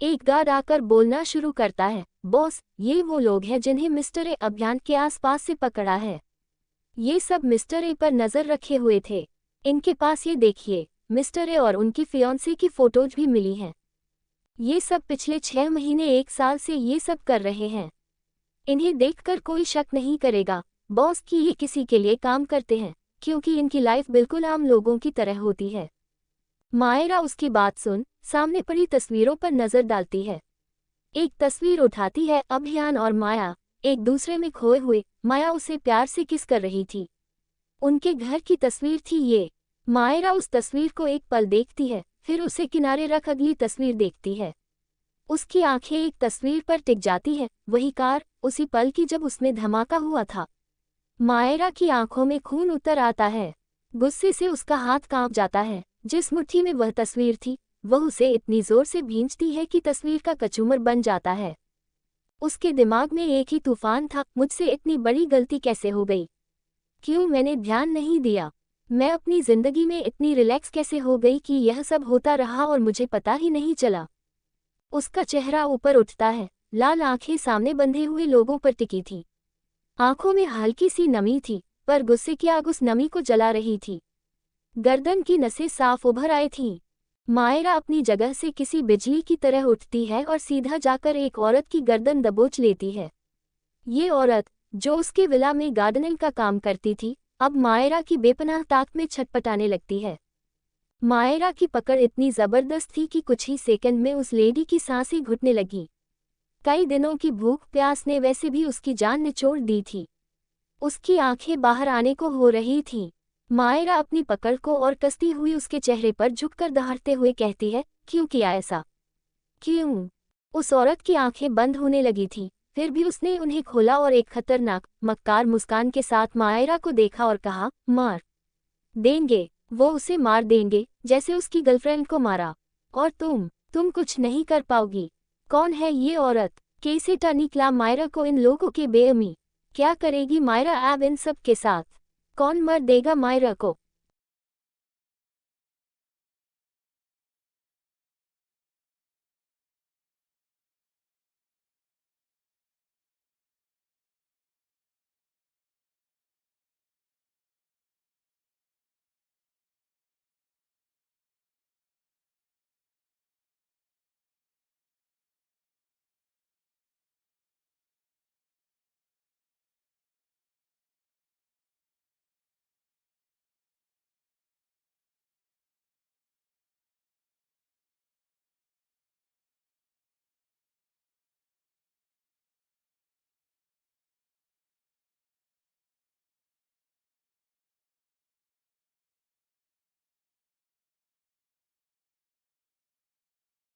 एक गार्ड आकर बोलना शुरू करता है, बॉस, ये वो लोग हैं जिन्हें मिस्टर ए अभियान के आसपास से पकड़ा है। ये सब मिस्टर ए पर नजर रखे हुए थे। इनके पास ये देखिए, मिस्टर ए और उनकी फियांसे की फोटोज भी मिली हैं। ये सब पिछले 6 महीने 1 साल से ये सब कर रहे हैं। इन्हें देखकर कोई शक नहीं करेगा बॉस कि ये किसी के लिए काम करते हैं, क्योंकि इनकी लाइफ बिल्कुल आम लोगों की तरह होती है। मायरा उसकी बात सुन सामने पड़ी तस्वीरों पर नजर डालती है। एक तस्वीर उठाती है, अभियान और माया एक दूसरे में खोए हुए। माया उसे प्यार से किस कर रही थी। उनके घर की तस्वीर थी ये। मायरा उस तस्वीर को एक पल देखती है, फिर उसे किनारे रख अगली तस्वीर देखती है। उसकी आंखें एक तस्वीर पर टिक जाती है, वही कार, उसी पल की जब उसमें धमाका हुआ था। मायरा की आंखों में खून उतर आता है। गुस्से से उसका हाथ कांप जाता है। जिस मुट्ठी में वह तस्वीर थी, वह उसे इतनी जोर से भींचती है कि तस्वीर का कचूमर बन जाता है। उसके दिमाग में एक ही तूफान था, मुझसे इतनी बड़ी गलती कैसे हो गई? क्यों मैंने ध्यान नहीं दिया? मैं अपनी जिंदगी में इतनी रिलैक्स कैसे हो गई कि यह सब होता रहा और मुझे पता ही नहीं चला। उसका चेहरा ऊपर उठता है, लाल आंखें सामने बंधे हुए लोगों पर टिकी थी। आंखों में हल्की सी नमी थी, पर गुस्से की आग उस नमी को जला रही थी। गर्दन की नसें साफ उभर आई थीं। मायरा अपनी जगह से किसी बिजली की तरह उठती है और सीधा जाकर एक औरत की गर्दन दबोच लेती है। ये औरत, जो उसके विला में गार्डनिंग का काम करती थी, अब मायरा की बेपनाह ताक में छटपटाने लगती है। मायरा की पकड़ इतनी जबरदस्त थी कि कुछ ही सेकंड में उस लेडी की सांसें घुटने लगी। कई दिनों की भूख प्यास ने वैसे भी उसकी जान निचोड़ दी थी। उसकी आंखें बाहर आने को हो रही थीं। मायरा अपनी पकड़ को और कसती हुई उसके चेहरे पर झुककर दहाड़ते हुए कहती है, क्यों किया ऐसा? क्यों? उस औरत की आंखें बंद होने लगी थीं, फिर भी उसने उन्हें खोला और एक खतरनाक, मक्कार मुस्कान के साथ मायरा को देखा और कहा, मार देंगे, वो उसे मार देंगे, जैसे उसकी गर्लफ्रेंड को मारा। और तुम कुछ नहीं कर पाओगी। कौन है ये औरत? कैसे निकला मायरा को इन लोगों के बेअमी? क्या करेगी मायरा अब इन सब के साथ? कौन मर देगा मायरा को?